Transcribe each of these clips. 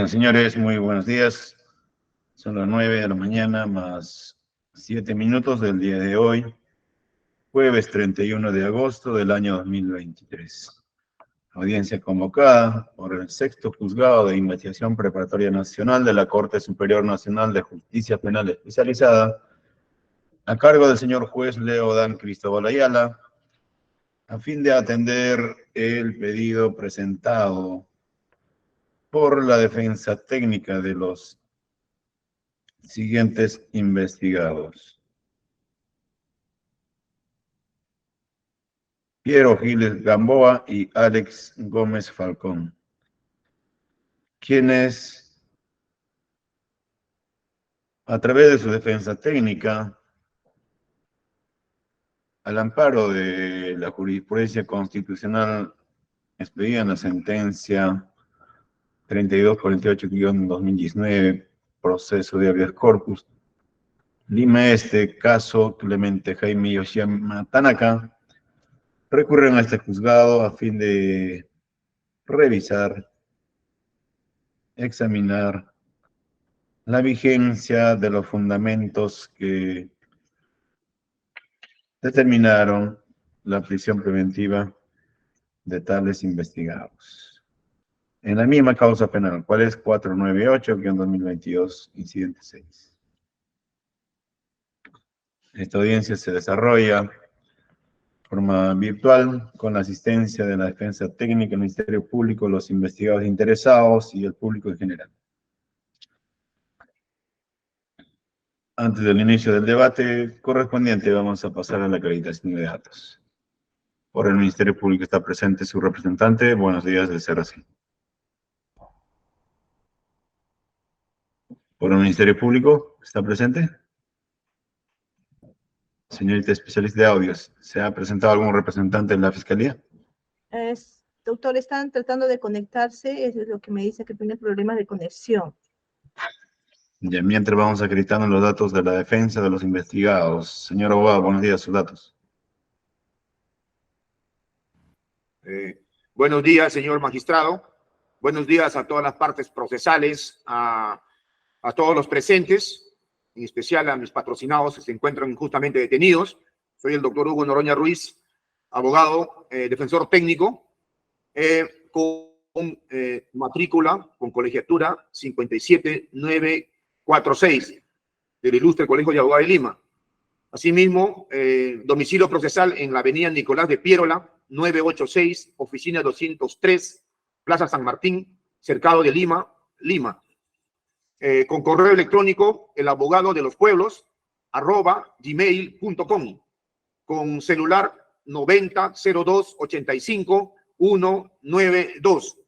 Bien, señores, muy buenos días. Son las 9 de la mañana más 7 minutos del día de hoy, jueves 31 de agosto del año 2023. Audiencia convocada por el sexto juzgado de investigación preparatoria nacional de la Corte Superior Nacional de Justicia Penal Especializada, a cargo del señor juez Leo Dan Cristóbal Ayala, a fin de atender el pedido presentado por la defensa técnica de los siguientes investigados: Piero Giles Gamboa y Alex Gómez Falcón, quienes, a través de su defensa técnica, al amparo de la jurisprudencia constitucional expedida en la sentencia 3248-2019, proceso de habeas corpus, Lima Este, caso Clemente Jaime Yoshiyama Tanaka, recurren a este juzgado a fin de revisar, examinar la vigencia de los fundamentos que determinaron la prisión preventiva de tales investigados en la misma causa penal, cual es 498-2022, incidente 6. Esta audiencia se desarrolla de forma virtual con la asistencia de la defensa técnica, el Ministerio Público, los investigados interesados y el público en general. Antes del inicio del debate correspondiente, vamos a pasar a la acreditación de datos. Por el Ministerio Público está presente su representante. Buenos días, de ser así. Por el Ministerio Público, ¿está presente? Señorita especialista de audios, ¿se ha presentado algún representante de la Fiscalía? Doctor, están tratando de conectarse, es lo que me dice que tiene problemas de conexión. Ya, mientras vamos acreditando los datos de la defensa de los investigados. Señor abogado, buenos días, sus datos. Buenos días, señor magistrado. Buenos días a todas las partes procesales, a todos los presentes, en especial a mis patrocinados que se encuentran injustamente detenidos. Soy el doctor Hugo Noroña Ruiz, abogado, defensor técnico, con matrícula, con colegiatura 57946 del Ilustre Colegio de Abogados de Lima. Asimismo, domicilio procesal en la avenida Nicolás de Piérola, 986, oficina 203, Plaza San Martín, Cercado de Lima, Lima. Con correo electrónico, elabogadodelospueblos, @gmail.com, con celular 90-02-85-192.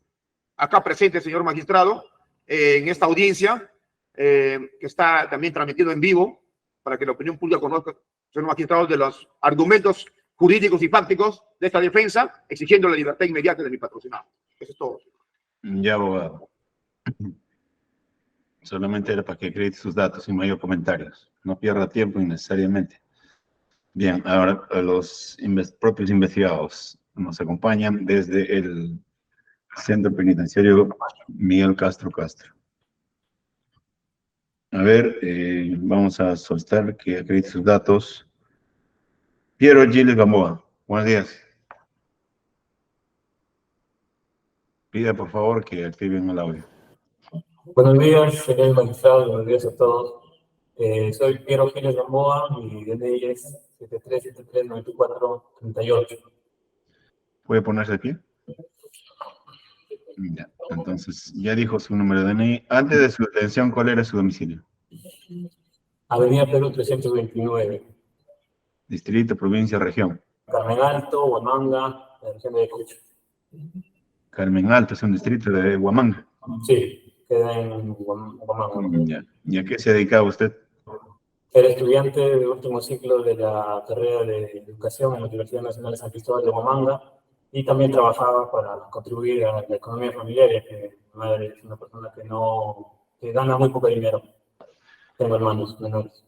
Acá presente, señor magistrado, en esta audiencia, que está también transmitido en vivo, para que la opinión pública conozca, señor magistrado, de los argumentos jurídicos y fácticos de esta defensa, exigiendo la libertad inmediata de mi patrocinado. Eso es todo. Ya, abogado. Solamente era para que acredite sus datos, sin mayor comentarios. No pierda tiempo innecesariamente. Bien, ahora los propios investigados nos acompañan desde el Centro Penitenciario Miguel Castro Castro. A ver, vamos a solicitar que acredite sus datos. Piero Giles Gamboa, buenos días. Pida por favor que activen el audio. Buenos días, señor magistrado, buenos días a todos. Soy Piero Giles Gamboa, mi DNI es 73739438. ¿Puede ponerse de pie? Ya, entonces, ya dijo su número de DNI. Antes de su detención, ¿cuál era su domicilio? Avenida Perú 329. Distrito, provincia, región. Carmen Alto, Huamanga, la región de Ayacucho. Carmen Alto es un distrito de Huamanga. Sí, queda en Huamanga. Ya. ¿Y a qué se dedicaba usted? Era estudiante de último ciclo de la carrera de Educación en la Universidad Nacional de San Cristóbal de Huamanga, y también trabajaba para contribuir a la economía familiar, ya que mi madre es una persona que gana muy poco dinero. Tengo hermanos menores.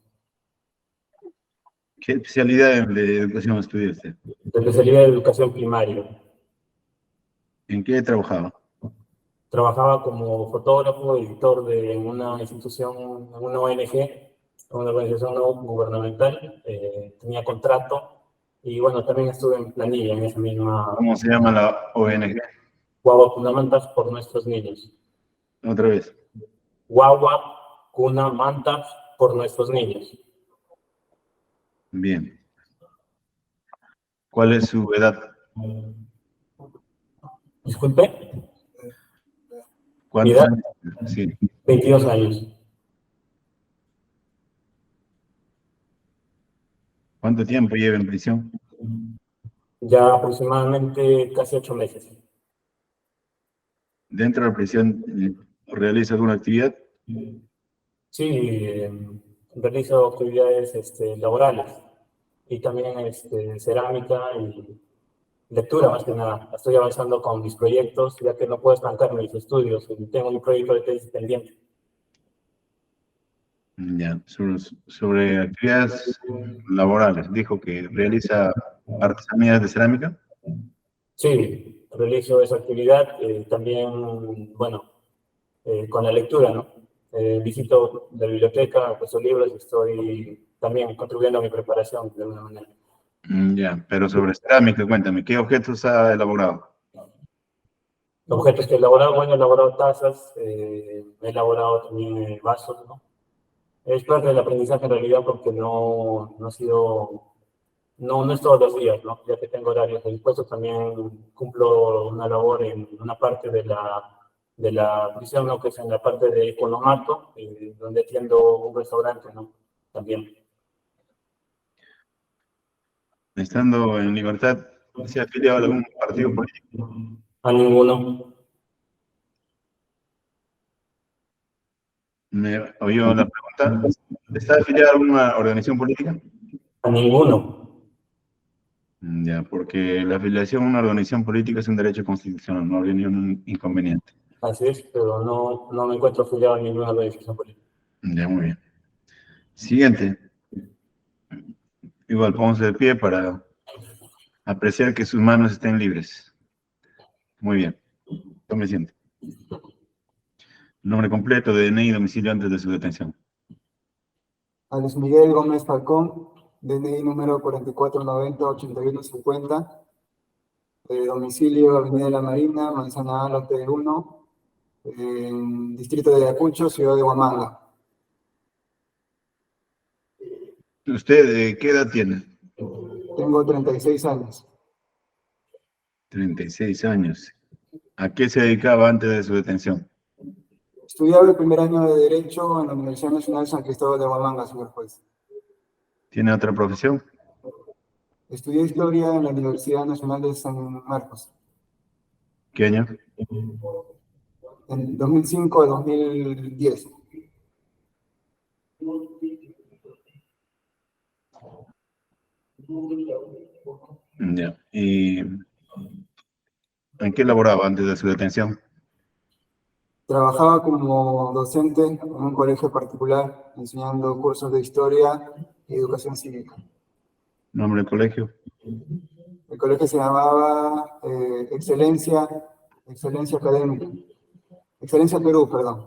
¿Qué especialidad de educación estudia usted? De especialidad de educación primaria. ¿En qué trabajaba? Trabajaba como fotógrafo, editor de una institución, una ONG, una organización no gubernamental. Tenía contrato y bueno, también estuve en planilla en esa misma. ¿Cómo se llama la ONG? Guagua Cuna Mantas por nuestros niños. Otra vez. Guagua Cuna Mantas por nuestros niños. Bien. ¿Cuál es su edad? Disculpe. ¿Cuántos ¿Edad? años? Sí. 22 años. ¿Cuánto tiempo lleva en prisión? Ya aproximadamente casi 8 meses. ¿Dentro de la prisión realiza alguna actividad? Sí, realizo actividades laborales y también cerámica y lectura más que nada. Estoy avanzando con mis proyectos ya que no puedo estancar mis estudios y tengo un proyecto de tesis pendiente. Ya, sobre actividades laborales, dijo que realiza artesanías de cerámica. Sí, realizo esa actividad, también, bueno, con la lectura, ¿no? Visito la biblioteca, puesto libros y estoy también contribuyendo a mi preparación de alguna manera. Ya, pero sobre cerámica, cuéntame, ¿qué objetos ha elaborado? Objetos que he elaborado, bueno, he elaborado tazas, he elaborado también vasos, ¿no? Es parte del aprendizaje en realidad porque no ha sido, no es todos los días, ¿no? Ya que tengo horarios dispuestos, también cumplo una labor en una parte de la prisión, ¿no? Que es en la parte de economato, donde atiendo un restaurante, ¿no? También. Estando en libertad, ¿se ha afiliado a algún partido político? A ninguno. ¿Me oyó la pregunta? ¿Está afiliado a alguna organización política? A ninguno. Ya, porque la afiliación a una organización política es un derecho constitucional, no habría ningún inconveniente. Así es, pero no me encuentro afiliado a ninguna organización política. Ya, muy bien. Siguiente. Igual, pónganse de pie para apreciar que sus manos estén libres. Muy bien. Tome asiento. Nombre completo, DNI y domicilio antes de su detención. A Luis Miguel Gómez Falcón, DNI número 4490-8150, domicilio Avenida de la Marina, Manzana A, lote 1, distrito de Ayacucho, ciudad de Huamanga. ¿Usted qué edad tiene? Tengo 36 años. 36 años. ¿A qué se dedicaba antes de su detención? Estudiaba el primer año de Derecho en la Universidad Nacional San Cristóbal de Huamanga, señor juez. ¿Tiene otra profesión? Estudié Historia en la Universidad Nacional de San Marcos. ¿Qué año? En 2005 a 2010. Ya. ¿Y en qué laboraba antes de su detención? Trabajaba como docente en un colegio particular, enseñando cursos de historia y educación cívica. ¿Nombre del colegio? El colegio se llamaba Excelencia Académica. Excelencia Perú, perdón.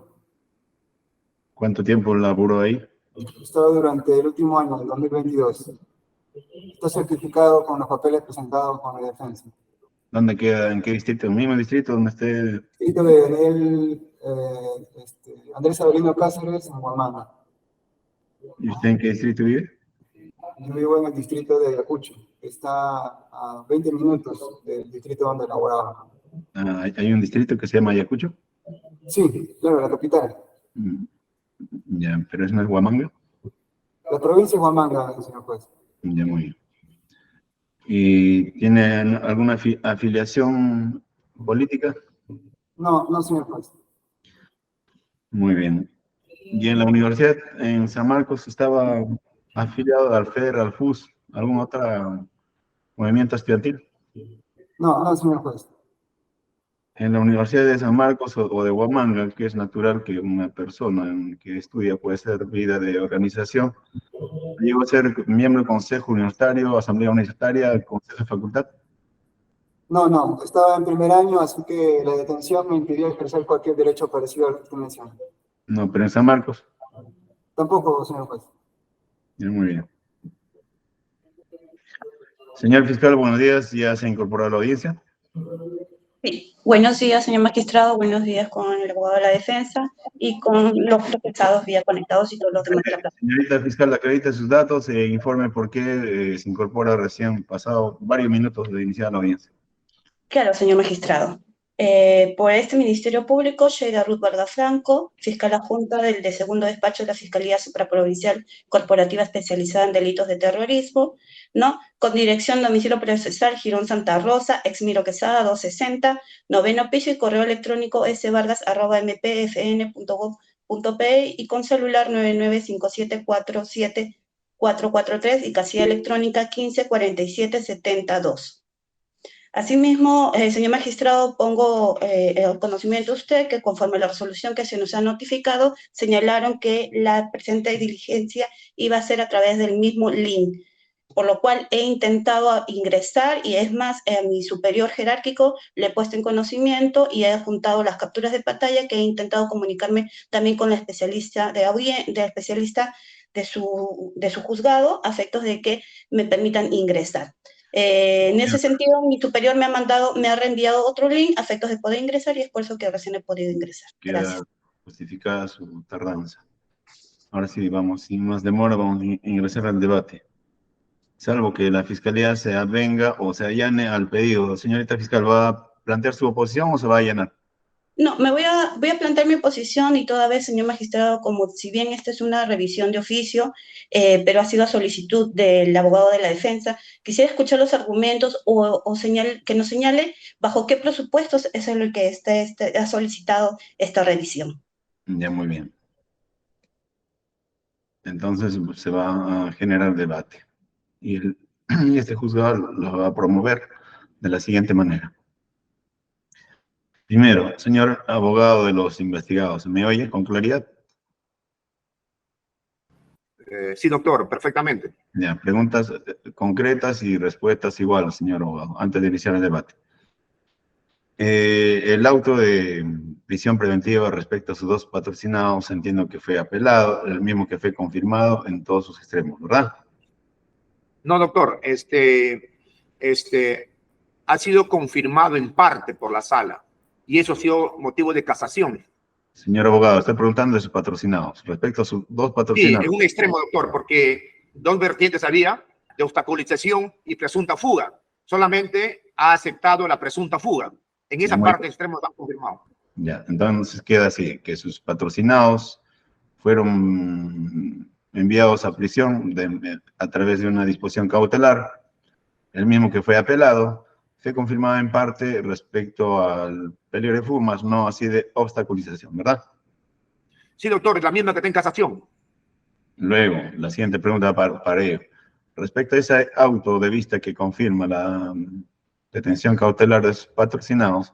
¿Cuánto tiempo laboró ahí? Estaba durante el último año, el 2022. Está certificado con los papeles presentados con la defensa. ¿Dónde queda? ¿En qué distrito? ¿El mismo distrito donde esté? Distrito de Daniel Andrés Avelino Cáceres, en Huamanga. ¿Y usted en qué distrito vive? Yo vivo en el distrito de Ayacucho, que está a 20 minutos del distrito donde laboraba. Ah, ¿hay un distrito que se llama Ayacucho? Sí, claro, la capital. Ya, pero eso no es Huamanga. La provincia de Huamanga, señor juez. Ya, muy bien. ¿Y tiene alguna afiliación política? No, no, señor juez. Muy bien. ¿Y en la universidad en San Marcos estaba afiliado al FER, al FUS, algún otro movimiento estudiantil? No, no, señor juez. En la Universidad de San Marcos o de Huamanga, que es natural que una persona que estudia puede ser vida de organización, llegó a ser miembro del Consejo Universitario, Asamblea Universitaria, Consejo de Facultad. No, estaba en primer año, así que la detención me impidió ejercer cualquier derecho parecido al que usted menciona. No, pero en San Marcos. Tampoco, señor juez. Ya, muy bien. Señor fiscal, buenos días. ¿Ya se ha incorporado a la audiencia? Sí. Buenos días, señor magistrado. Buenos días con el abogado de la defensa y con los procesados vía conectados y todos los demás de la plataforma. Señorita fiscal, acredite sus datos e informe por qué se incorpora recién pasado varios minutos de iniciar la audiencia. Claro, señor magistrado. Por este Ministerio Público, Sheida Ruth Vargas Franco, fiscal adjunta del segundo despacho de la Fiscalía Supraprovincial Corporativa Especializada en Delitos de Terrorismo, ¿no? Con dirección domicilio procesal Girón Santa Rosa, Exmiro Quesada 260, noveno piso y correo electrónico svargas@mpfn.gov.pe y con celular 995747443 y casilla electrónica 154772. Asimismo, señor magistrado, pongo el conocimiento de usted que conforme a la resolución que se nos ha notificado, señalaron que la presente diligencia iba a ser a través del mismo link, por lo cual he intentado ingresar y es más, a mi superior jerárquico le he puesto en conocimiento y he juntado las capturas de pantalla que he intentado comunicarme también con la especialista de su juzgado a efectos de que me permitan ingresar. En ese sentido, mi superior me ha reenviado otro link a efectos de poder ingresar y es por eso que recién he podido ingresar. Gracias. Queda justificada su tardanza. Ahora sí, vamos, sin más demora, vamos a ingresar al debate. Salvo que la fiscalía se avenga o se allane al pedido. Señorita fiscal, ¿va a plantear su oposición o se va a allanar? No, voy a plantear mi posición y toda vez, señor magistrado, como si bien esta es una revisión de oficio, pero ha sido a solicitud del abogado de la defensa, quisiera escuchar los argumentos que nos señale bajo qué presupuestos es el que ha solicitado esta revisión. Ya, muy bien. Entonces se va a generar debate. Y este juzgado lo va a promover de la siguiente manera. Primero, señor abogado de los investigados, ¿me oye con claridad? Sí, doctor, perfectamente. Ya, preguntas concretas y respuestas igual, señor abogado, antes de iniciar el debate. El auto de prisión preventiva respecto a sus dos patrocinados, entiendo que fue apelado, el mismo que fue confirmado en todos sus extremos, ¿verdad? No, doctor, ha sido confirmado en parte por la sala y eso ha sido motivo de casación. Señor abogado, estoy preguntando de sus patrocinados, respecto a sus dos Sí, patrocinados. en un extremo, doctor, porque dos vertientes había de obstaculización y presunta fuga. Solamente ha aceptado la presunta fuga. En esa parte extremo está confirmado. Ya, entonces queda así, que sus patrocinados fueron enviados a prisión a través de una disposición cautelar, el mismo que fue apelado, fue confirmado en parte respecto al peligro de fuga, más no así de obstaculización, ¿verdad? Sí, doctor, es la misma que está en casación. Luego, la siguiente pregunta para ello. Respecto a ese auto de vista que confirma la detención cautelar de sus patrocinados,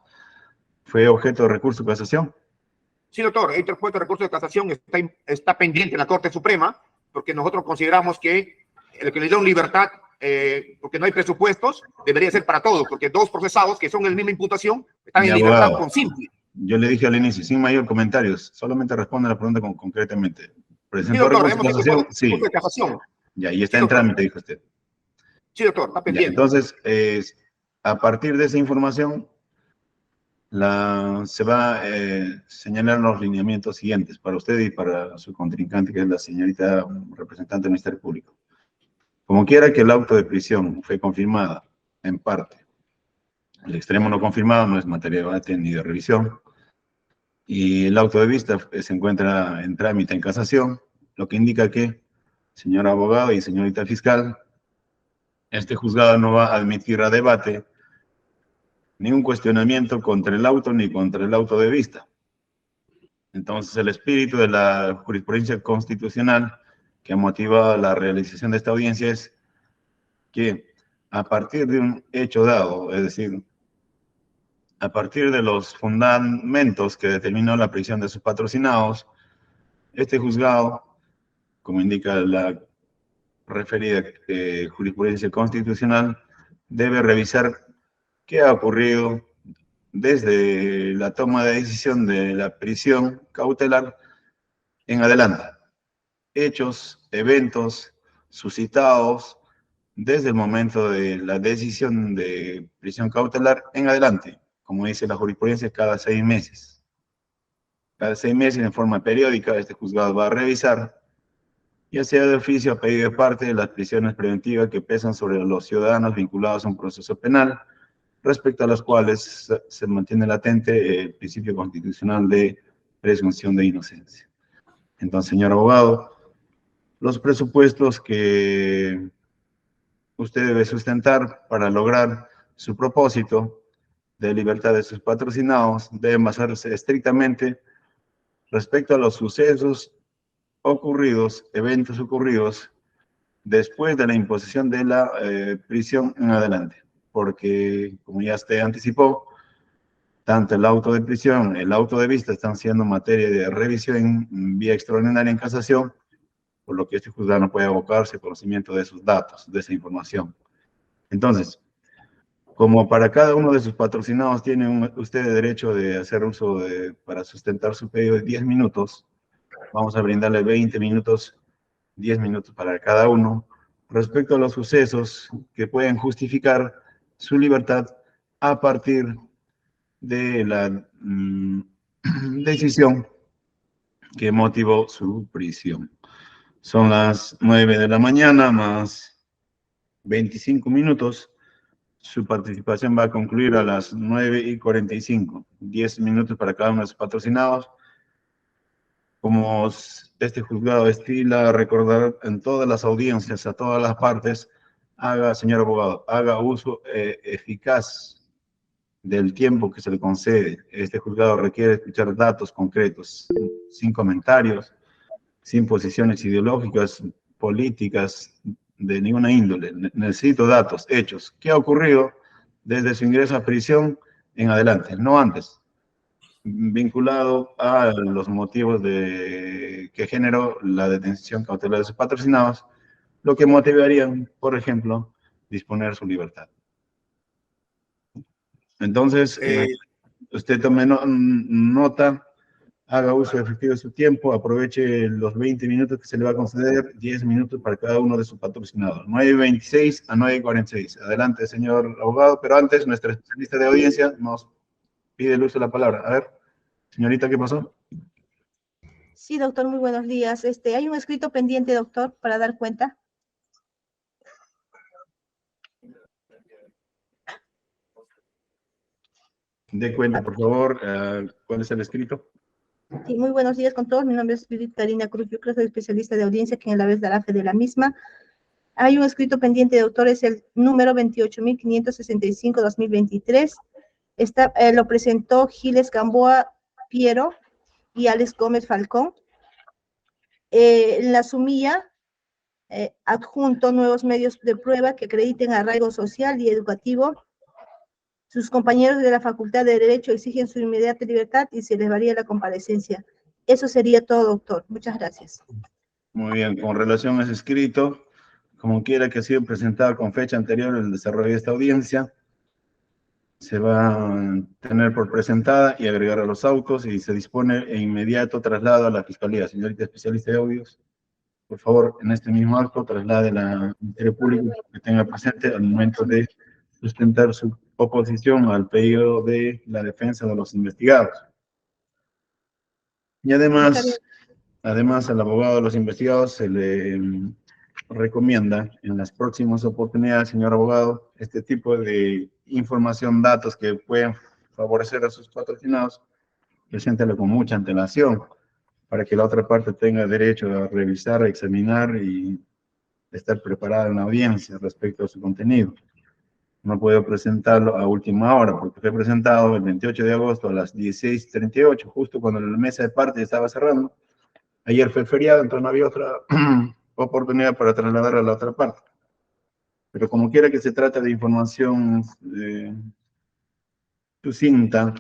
¿fue objeto de recurso de casación? Sí, doctor, el interpuesto de recurso de casación está pendiente en la Corte Suprema porque nosotros consideramos que el que le dieron libertad, porque no hay presupuestos, debería ser para todos, porque dos procesados que son en la misma imputación están en libertad con simple. Yo le dije al inicio, sin mayor comentarios, solamente responde a la pregunta concretamente. Sí, doctor, hemos hecho recurso de casación. Ya, y está en trámite, dijo usted. Sí, doctor, está pendiente. Ya, entonces, a partir de esa información, se va a señalar los lineamientos siguientes para usted y para su contrincante, que es la señorita representante del Ministerio Público. Como quiera que el auto de prisión fue confirmada en parte, el extremo no confirmado no es materia de debate ni de revisión, y el auto de vista se encuentra en trámite en casación, lo que indica que, señor abogado y señorita fiscal, este juzgado no va a admitir a debate ni un cuestionamiento contra el auto ni contra el auto de vista. Entonces, el espíritu de la jurisprudencia constitucional que ha motivado la realización de esta audiencia es que a partir de un hecho dado, es decir, a partir de los fundamentos que determinó la prisión de sus patrocinados, este juzgado, como indica la referida jurisprudencia constitucional, debe revisar qué ha ocurrido desde la toma de decisión de la prisión cautelar en adelante. Hechos, eventos suscitados desde el momento de la decisión de prisión cautelar en adelante. Como dice la jurisprudencia, cada 6 meses. Cada 6 meses, en forma periódica, este juzgado va a revisar, ya sea de oficio a pedido de parte, las prisiones preventivas que pesan sobre los ciudadanos vinculados a un proceso penal, respecto a las cuales se mantiene latente el principio constitucional de presunción de inocencia. Entonces, señor abogado, los presupuestos que usted debe sustentar para lograr su propósito de libertad de sus patrocinados deben basarse estrictamente respecto a los sucesos ocurridos, eventos ocurridos después de la imposición de la prisión en adelante. Porque, como ya usted anticipó, tanto el auto de prisión, el auto de vista están siendo materia de revisión en vía extraordinaria en casación, por lo que este juzgado no puede abocarse al conocimiento de esos datos, de esa información. Entonces, como para cada uno de sus patrocinados tiene usted derecho de hacer uso para sustentar su pedido de 10 minutos, vamos a brindarle 20 minutos, 10 minutos para cada uno, respecto a los sucesos que pueden justificar su libertad a partir de la decisión que motivó su prisión. Son las 9 de la mañana más 25 minutos. Su participación va a concluir a las 9:45. 10 minutos para cada uno de sus patrocinados. Como este juzgado estila recordar en todas las audiencias, a todas las partes, señor abogado, haga uso eficaz del tiempo que se le concede. Este juzgado requiere escuchar datos concretos, sin comentarios, sin posiciones ideológicas, políticas, de ninguna índole. Necesito datos, hechos. ¿Qué ha ocurrido desde su ingreso a prisión en adelante? No antes. Vinculado a los motivos que generó la detención cautelar de sus patrocinados, lo que motivarían, por ejemplo, disponer su libertad. Entonces, usted tome nota, haga uso efectivo de su tiempo, aproveche los 20 minutos que se le va a conceder, 10 minutos para cada uno de sus patrocinados. 9:26 a 9:46. Adelante, señor abogado, pero antes nuestra especialista de audiencia nos pide el uso de la palabra. A ver, señorita, ¿qué pasó? Sí, doctor, muy buenos días. Hay un escrito pendiente, doctor, para dar cuenta. Dé cuenta, por favor, ¿cuál es el escrito? Sí, muy buenos días con todos. Mi nombre es Judith Karina Cruz. Yo creo que soy especialista de audiencia, quien a la vez dará fe de la misma. Hay un escrito pendiente, doctor, es el número 28.565-2023. Lo presentó Giles Gamboa Piero y Alex Gómez Falcón. La sumilla adjunto nuevos medios de prueba que acrediten arraigo social y educativo. Sus compañeros de la Facultad de Derecho exigen su inmediata libertad y se les varía la comparecencia. Eso sería todo, doctor. Muchas gracias. Muy bien, con relación a ese escrito, como quiera que ha sido presentado con fecha anterior al desarrollo de esta audiencia, se va a tener por presentada y agregar a los autos y se dispone e inmediato traslado a la Fiscalía. Señorita especialista de audios, por favor, en este mismo acto traslade al Ministerio Público que tenga presente al momento de sustentar su oposición al pedido de la defensa de los investigados. Y además al abogado de los investigados se le recomienda en las próximas oportunidades, señor abogado, este tipo de información, datos que pueden favorecer a sus patrocinados, preséntelo con mucha antelación para que la otra parte tenga derecho a revisar, a examinar y estar preparada en la audiencia respecto a su contenido. No puedo presentarlo a última hora porque fue presentado el 28 de agosto a las 16:38, justo cuando la mesa de parte estaba cerrando. Ayer fue feriado, entonces no había otra oportunidad para trasladar a la otra parte. Pero como quiera que se trata de información sucinta,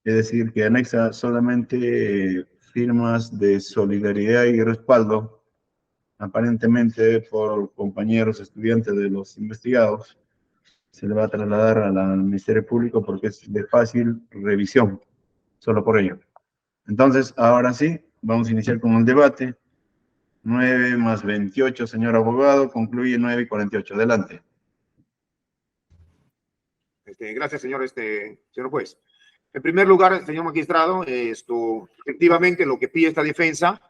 es decir, que anexa solamente firmas de solidaridad y respaldo, aparentemente por compañeros estudiantes de los investigados, se le va a trasladar al Ministerio Público porque es de fácil revisión, solo por ello. Entonces, ahora sí, vamos a iniciar con el debate. 9 más 28, señor abogado, concluye 9:48. Adelante. Gracias, señor juez. En primer lugar, señor magistrado, efectivamente lo que pide esta defensa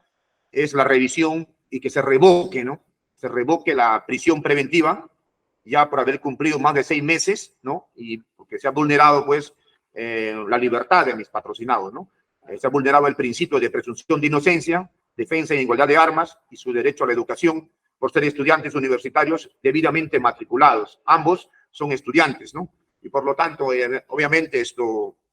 es la revisión y que se revoque, ¿no? Se revoque la prisión preventiva, ya por haber cumplido más de 6 meses, ¿no? Y porque se ha vulnerado, pues, la libertad de mis patrocinados, ¿no? Se ha vulnerado el principio de presunción de inocencia, defensa en igualdad de armas y su derecho a la educación por ser estudiantes universitarios debidamente matriculados. Ambos son estudiantes, ¿no? Y por lo tanto, obviamente,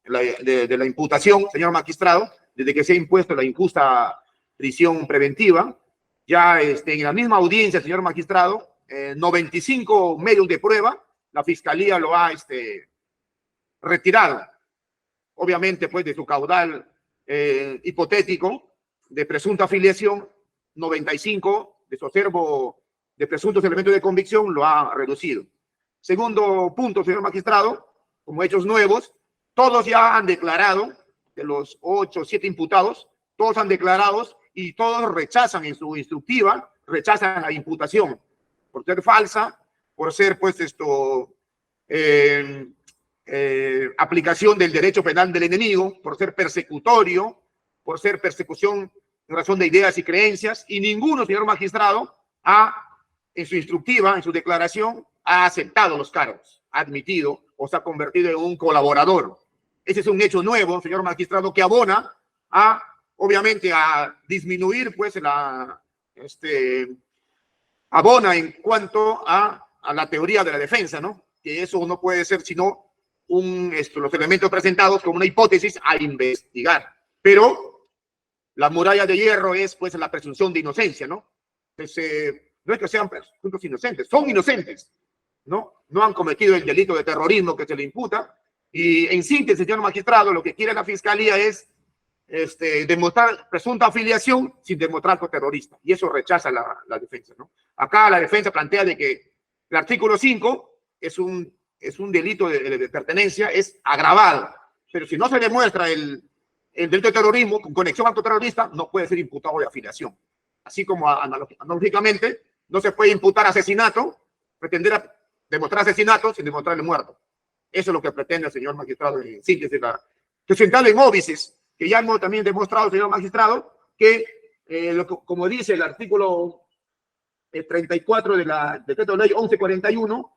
de la imputación, señor magistrado, desde que se ha impuesto la injusta prisión preventiva, ya en la misma audiencia, señor magistrado, 95 medios de prueba, la fiscalía lo ha retirado, obviamente, pues, de su caudal hipotético de presunta afiliación, 95 de su acervo de presuntos elementos de convicción lo ha reducido. Segundo punto, señor magistrado, como hechos nuevos, todos ya han declarado, de los 8 o 7 imputados, todos han declarado y todos rechazan en su instructiva, rechazan la imputación por ser falsa, por ser, pues, aplicación del derecho penal del enemigo, por ser persecutorio, por ser persecución en razón de ideas y creencias, y ninguno, señor magistrado, en su instructiva, en su declaración, ha aceptado los cargos, ha admitido o se ha convertido en un colaborador. Ese es un hecho nuevo, señor magistrado, que abona obviamente, a disminuir, pues, abona en cuanto a la teoría de la defensa, ¿no? Que eso no puede ser sino los elementos presentados como una hipótesis a investigar. Pero la muralla de hierro es, pues, la presunción de inocencia, ¿no? Pues, no es que sean presuntos inocentes, son inocentes, ¿no? No han cometido el delito de terrorismo que se le imputa. Y en síntesis, señor magistrado, lo que quiere la fiscalía es demostrar presunta afiliación sin demostrar que terrorista. Y eso rechaza la defensa, ¿no? Acá la defensa plantea de que el artículo 5 es un delito de pertenencia, es agravado. Pero si no se demuestra el delito de terrorismo con conexión autoterrorista, no puede ser imputado de afiliación. Así como analógicamente no se puede imputar asesinato, pretender demostrar asesinato sin demostrarle muerto. Eso es lo que pretende el señor magistrado en síntesis. Presentarlo en óbices, que ya hemos también demostrado, señor magistrado, que como dice el artículo 34 de la decreto de ley 1141,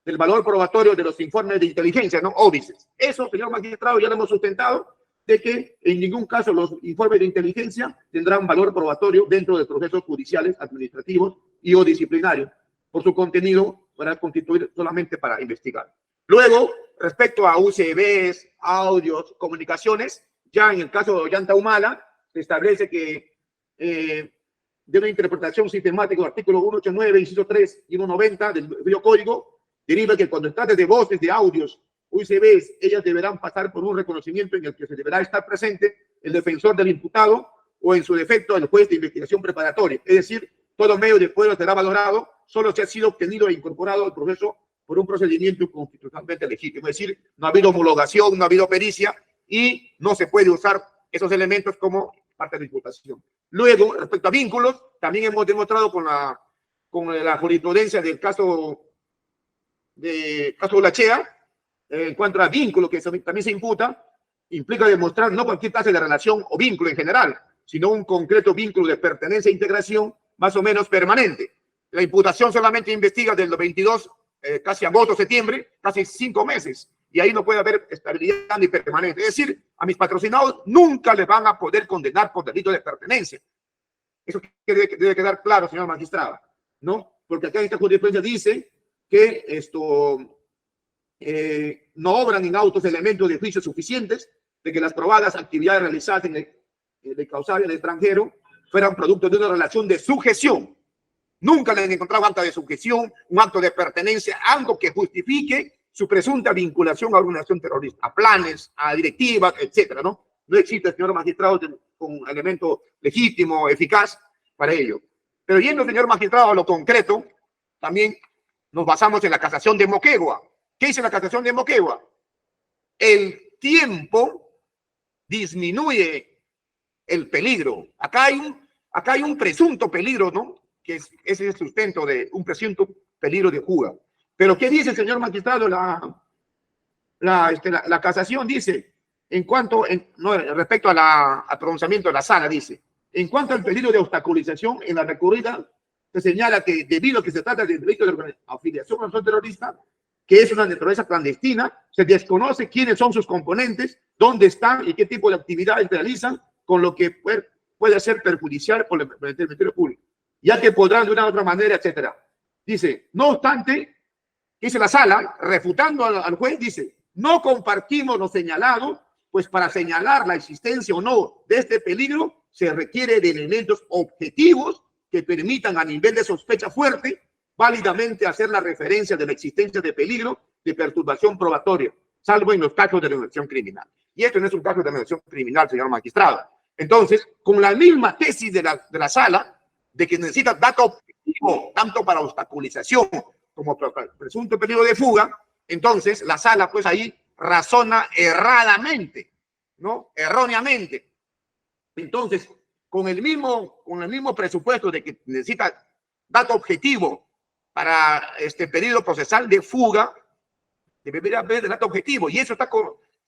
del valor probatorio de los informes de inteligencia, ¿no? Óbices. Eso, señor magistrado, ya lo hemos sustentado, de que en ningún caso los informes de inteligencia tendrán valor probatorio dentro de procesos judiciales, administrativos y o disciplinarios, por su contenido para constituir solamente para investigar. Luego, respecto a UCBs, audios, comunicaciones, ya en el caso de Ollanta Humala, se establece que de una interpretación sistemática del artículo 189, inciso 3 y 190 del Biocódigo, deriva que cuando trate de voces, de audios, UCBs, ellas deberán pasar por un reconocimiento en el que se deberá estar presente el defensor del imputado o, en su defecto, el juez de investigación preparatoria. Es decir, todo medio de prueba será valorado solo si ha sido obtenido e incorporado al proceso por un procedimiento constitucionalmente legítimo. Es decir, no ha habido homologación, no ha habido pericia y no se puede usar esos elementos como parte de la imputación. Luego, respecto a vínculos, también hemos demostrado con la jurisprudencia del caso de Lachea, en cuanto a vínculo que también se imputa, implica demostrar no cualquier clase de relación o vínculo en general, sino un concreto vínculo de pertenencia e integración más o menos permanente. La imputación solamente investiga del 22, casi agosto, septiembre, casi 5 meses, y ahí no puede haber estabilidad ni permanente. Es decir, a mis patrocinados nunca les van a poder condenar por delito de pertenencia. Eso debe quedar claro, señor magistrado, ¿no? Porque acá en esta jurisprudencia dice que no obran en autos elementos de juicio suficientes de que las probadas actividades realizadas en el causal en el extranjero fueran producto de una relación de sujeción. Nunca le han encontrado acta de sujeción, un acto de pertenencia, algo que justifique su presunta vinculación a una organización terrorista, a planes, a directivas, etcétera, ¿no? No existe, señor magistrado, con elemento legítimo, eficaz para ello. Pero yendo, señor magistrado, a lo concreto, también nos basamos en la casación de Moquegua, ¿Qué dice la casación de Moquegua? El tiempo disminuye el peligro. Acá hay un presunto peligro, ¿no? Que ese es el sustento de un presunto peligro de fuga. Pero ¿qué dice el señor magistrado? La casación dice, respecto al pronunciamiento de la sala, dice, en cuanto al peligro de obstaculización en la recurrida, se señala que debido a que se trata de delito de afiliación a un terrorista, que es una naturaleza clandestina, se desconoce quiénes son sus componentes, dónde están y qué tipo de actividades realizan, con lo que puede ser perjudicial por el Ministerio Público, ya que podrán de una u otra manera, etcétera. Dice, no obstante, dice la sala, refutando al juez, dice, no compartimos lo señalado, pues para señalar la existencia o no de este peligro se requiere de elementos objetivos que permitan a nivel de sospecha fuerte válidamente hacer la referencia de la existencia de peligro de perturbación probatoria, salvo en los casos de organización criminal. Y esto no es un caso de organización criminal, señor magistrado. Entonces, con la misma tesis de la sala, de que necesita dato objetivo, tanto para obstaculización como para presunto peligro de fuga, entonces la sala, pues ahí razona erradamente, ¿no? Erróneamente. Entonces, con el mismo presupuesto de que necesita dato objetivo para este peligro procesal de fuga, debería haber dato objetivo. Y eso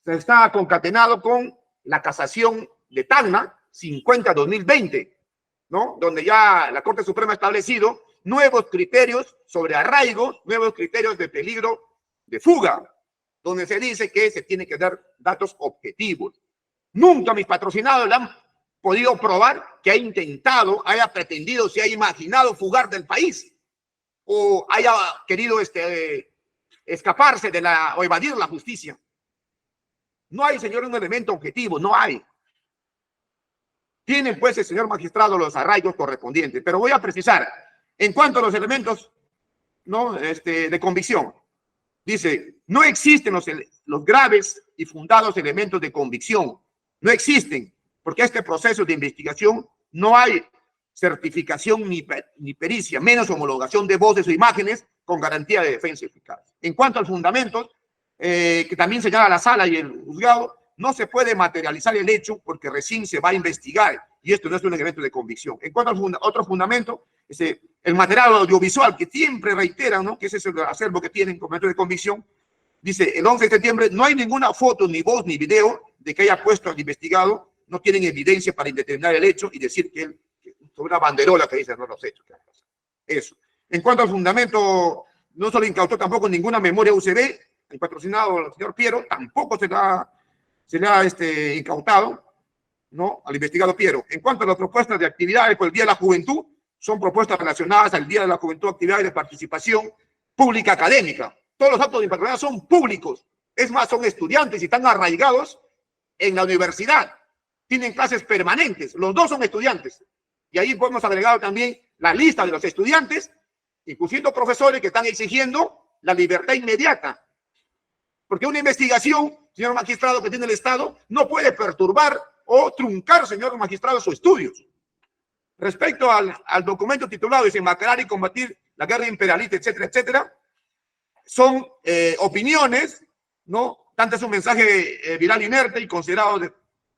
está concatenado con la casación de Tacna 50-2020, ¿no? Donde ya la Corte Suprema ha establecido nuevos criterios sobre arraigo, nuevos criterios de peligro de fuga, donde se dice que se tiene que dar datos objetivos. Nunca mis patrocinados le han podido probar que ha intentado, haya pretendido, se ha imaginado fugar del país o haya querido escaparse o evadir la justicia. No hay, señor, un elemento objetivo, no hay. Tiene, pues, el señor magistrado los arraigos correspondientes, pero voy a precisar, en cuanto a los elementos, ¿no? De convicción. Dice, no existen los graves y fundados elementos de convicción. No existen, porque este proceso de investigación no hay certificación ni pericia, menos homologación de voces o imágenes con garantía de defensa eficaz. En cuanto al fundamento, que también señala la sala y el juzgado, no se puede materializar el hecho porque recién se va a investigar y esto no es un elemento de convicción. En cuanto al otro fundamento, el material audiovisual que siempre reiteran, ¿no? Que ese es el acervo que tienen como elemento de convicción, dice, el 11 de septiembre no hay ninguna foto, ni voz, ni video de que haya puesto al investigado, no tienen evidencia para indeterminar el hecho y decir que él, sobre una banderola que dice no los hechos. Eso. En cuanto al fundamento, no se le incautó tampoco ninguna memoria USB, el patrocinado al señor Piero, tampoco se le ha incautado, ¿no? Al investigado Piero. En cuanto a las propuestas de actividades por el Día de la Juventud, son propuestas relacionadas al Día de la Juventud, actividades de participación pública académica. Todos los actos de patronal son públicos. Es más, son estudiantes y están arraigados en la universidad. Tienen clases permanentes. Los dos son estudiantes. Y ahí podemos agregar también la lista de los estudiantes, incluyendo profesores que están exigiendo la libertad inmediata. Porque una investigación, señor magistrado, que tiene el Estado, no puede perturbar o truncar, señor magistrado, sus estudios. Respecto al documento titulado Desenmascarar y combatir la guerra imperialista, etcétera, etcétera, son opiniones, ¿no? Tanto es un mensaje viral inerte y considerado de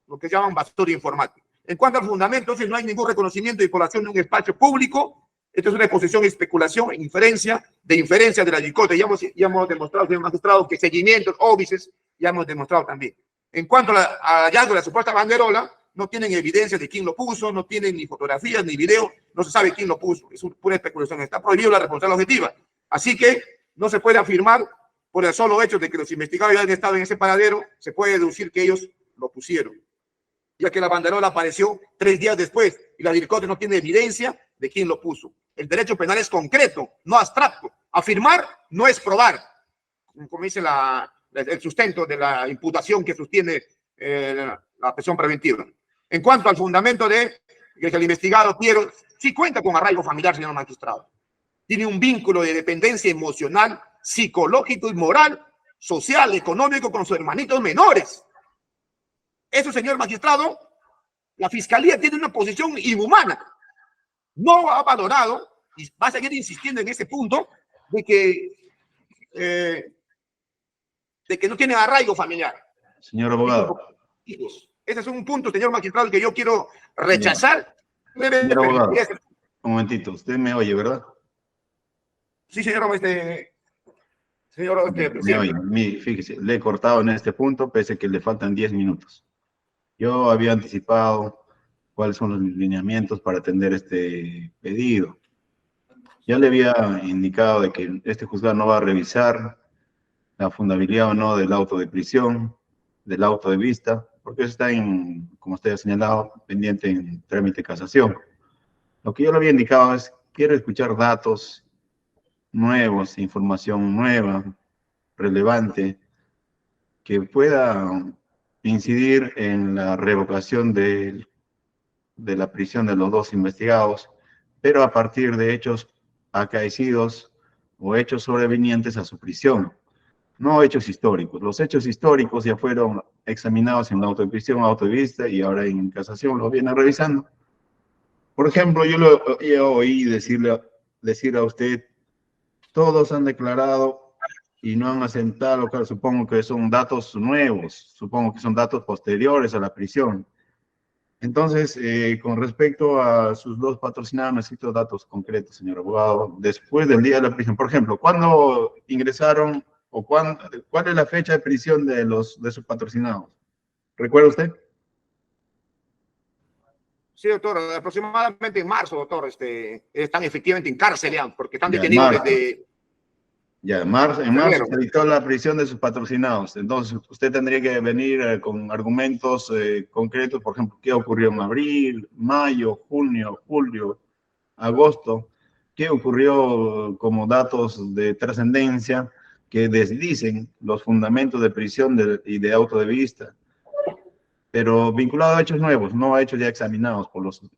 lo que llaman basura informática. En cuanto al fundamento, no hay ningún reconocimiento de población de un espacio público. Esto es una exposición, especulación, inferencia de la DICOTE. Ya hemos demostrado, señor magistrado, que seguimientos, óbices, ya hemos demostrado también. En cuanto al hallazgo de la supuesta banderola, no tienen evidencia de quién lo puso, no tienen ni fotografías ni video, no se sabe quién lo puso. Es una pura especulación. Está prohibido la responsabilidad objetiva. Así que no se puede afirmar por el solo hecho de que los investigadores hayan estado en ese paradero, se puede deducir que ellos lo pusieron, ya que la banderola apareció 3 días después y la DICOTE no tiene evidencia de quién lo puso. El derecho penal es concreto, no abstracto. Afirmar no es probar, como dice el sustento de la imputación que sostiene la prisión preventiva. En cuanto al fundamento de que el investigado Piero sí cuenta con arraigo familiar, señor magistrado. Tiene un vínculo de dependencia emocional, psicológico y moral, social, económico con sus hermanitos menores. Eso, señor magistrado, la fiscalía tiene una posición inhumana. No ha valorado y va a seguir insistiendo en ese punto de que de que no tienen arraigo familiar. Señor abogado. Hijos. Ese es un punto, señor magistrado, que yo quiero rechazar. Señor abogado, un momentito, usted me oye, ¿verdad? Sí, señor, Me oye, fíjese, le he cortado en este punto, pese a que le faltan 10 minutos. Yo había anticipado cuáles son los lineamientos para atender este pedido. Ya le había indicado de que este juzgado no va a revisar la fundabilidad o no del auto de prisión, del auto de vista, porque eso está como usted ha señalado, pendiente en trámite de casación. Lo que yo le había indicado es, quiero escuchar datos nuevos, información nueva, relevante, que pueda incidir en la revocación de la prisión de los dos investigados, pero a partir de hechos acaecidos o hechos sobrevenientes a su prisión, no hechos históricos. Los hechos históricos ya fueron examinados en la auto de prisión, auto de vista, y ahora en casación lo vienen revisando. Por ejemplo, yo oí decir a usted, todos han declarado y no han asentado, lo cual supongo que son datos nuevos, supongo que son datos posteriores a la prisión. Entonces, con respecto a sus dos patrocinados, necesito datos concretos, señor abogado. Después del día de la prisión, por ejemplo, ¿cuándo ingresaron o cuál es la fecha de prisión de sus patrocinados? ¿Recuerda usted? Sí, doctor, aproximadamente en marzo, doctor, están efectivamente en cárcel ya, porque están Ya, detenidos marzo. desde... Ya, en marzo se dictó la prisión de sus patrocinados. Entonces, usted tendría que venir con argumentos concretos, por ejemplo, qué ocurrió en abril, mayo, junio, julio, agosto, qué ocurrió como datos de trascendencia que desdicen los fundamentos de prisión y de auto de vista, pero vinculado a hechos nuevos, no a hechos ya examinados,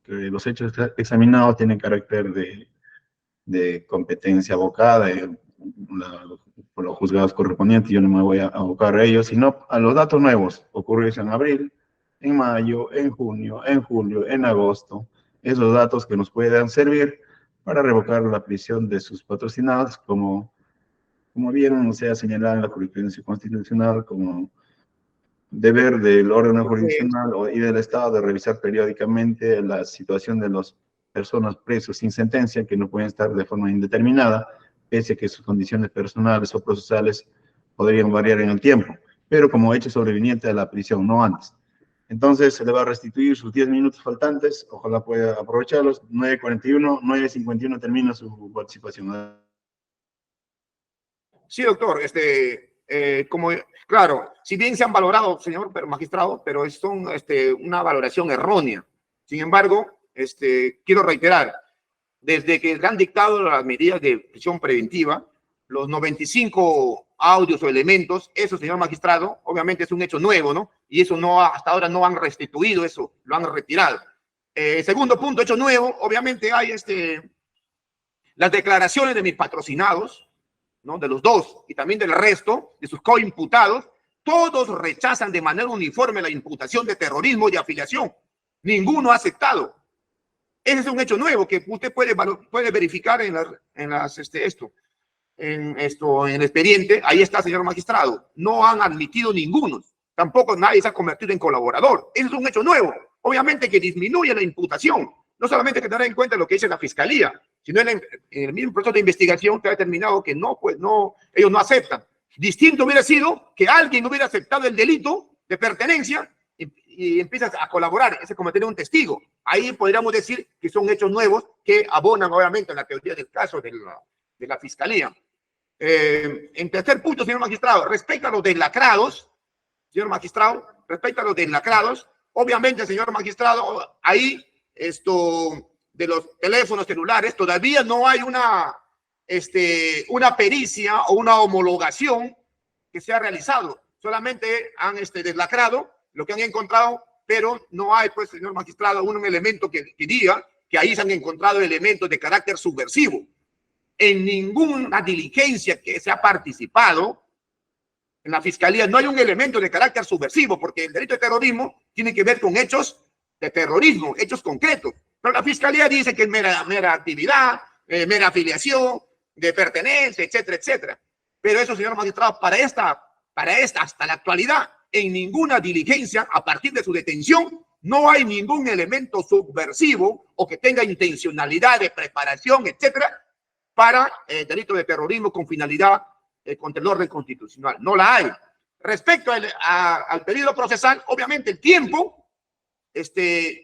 los hechos examinados tienen carácter de competencia abocada por los juzgados correspondientes. Yo no me voy a abocar a ellos, sino a los datos nuevos ocurridos en abril, en mayo, en junio, en julio, en agosto, esos datos que nos puedan servir para revocar la prisión de sus patrocinados, como bien se ha señalado en la jurisprudencia constitucional, como deber del órgano jurisdiccional y del Estado de revisar periódicamente la situación de las personas presos sin sentencia, que no pueden estar de forma indeterminada, pese a que sus condiciones personales o procesales podrían variar en el tiempo, pero como hecho sobreveniente a la prisión, no antes. Entonces, se le va a restituir sus 10 minutos faltantes, ojalá pueda aprovecharlos. 9:41, 9:51 termina su participación. Sí, doctor, claro, si bien se han valorado, señor magistrado, pero es una valoración errónea. Sin embargo, quiero reiterar, desde que se han dictado las medidas de prisión preventiva, los 95 audios o elementos, eso, señor magistrado, obviamente es un hecho nuevo, ¿no? Y eso hasta ahora no han restituido eso, lo han retirado. Segundo punto, hecho nuevo, obviamente hay las declaraciones de mis patrocinados, ¿no? De los dos y también del resto de sus coimputados, todos rechazan de manera uniforme la imputación de terrorismo y afiliación. Ninguno ha aceptado. Ese es un hecho nuevo que usted puede verificar en el expediente. Ahí está, señor magistrado. No han admitido ninguno. Tampoco nadie se ha convertido en colaborador. Ese es un hecho nuevo. Obviamente que disminuye la imputación. No solamente hay que tener en cuenta lo que dice la fiscalía, sino en el mismo proceso de investigación que ha determinado que ellos no aceptan. Distinto hubiera sido que alguien hubiera aceptado el delito de pertenencia y empieza a colaborar, se cometería un testigo. Ahí podríamos decir que son hechos nuevos que abonan obviamente en la teoría del caso de la fiscalía. En tercer punto, señor magistrado, respecto a los deslacrados, obviamente, señor magistrado, ahí de los teléfonos celulares todavía no hay una pericia o una homologación que se ha realizado. Solamente han deslacrado lo que han encontrado, pero no hay, pues, señor magistrado, un elemento que diga que ahí se han encontrado elementos de carácter subversivo. En ninguna diligencia que se ha participado en la fiscalía no hay un elemento de carácter subversivo, porque el delito de terrorismo tiene que ver con hechos de terrorismo, hechos concretos. Pero la fiscalía dice que es mera actividad, mera afiliación, de pertenencia, etcétera, etcétera. Pero eso, señor magistrado, para esta hasta la actualidad, en ninguna diligencia, a partir de su detención, no hay ningún elemento subversivo o que tenga intencionalidad de preparación, etcétera, para delito de terrorismo con finalidad contra el orden constitucional. No la hay. Respecto al peligro procesal, obviamente el tiempo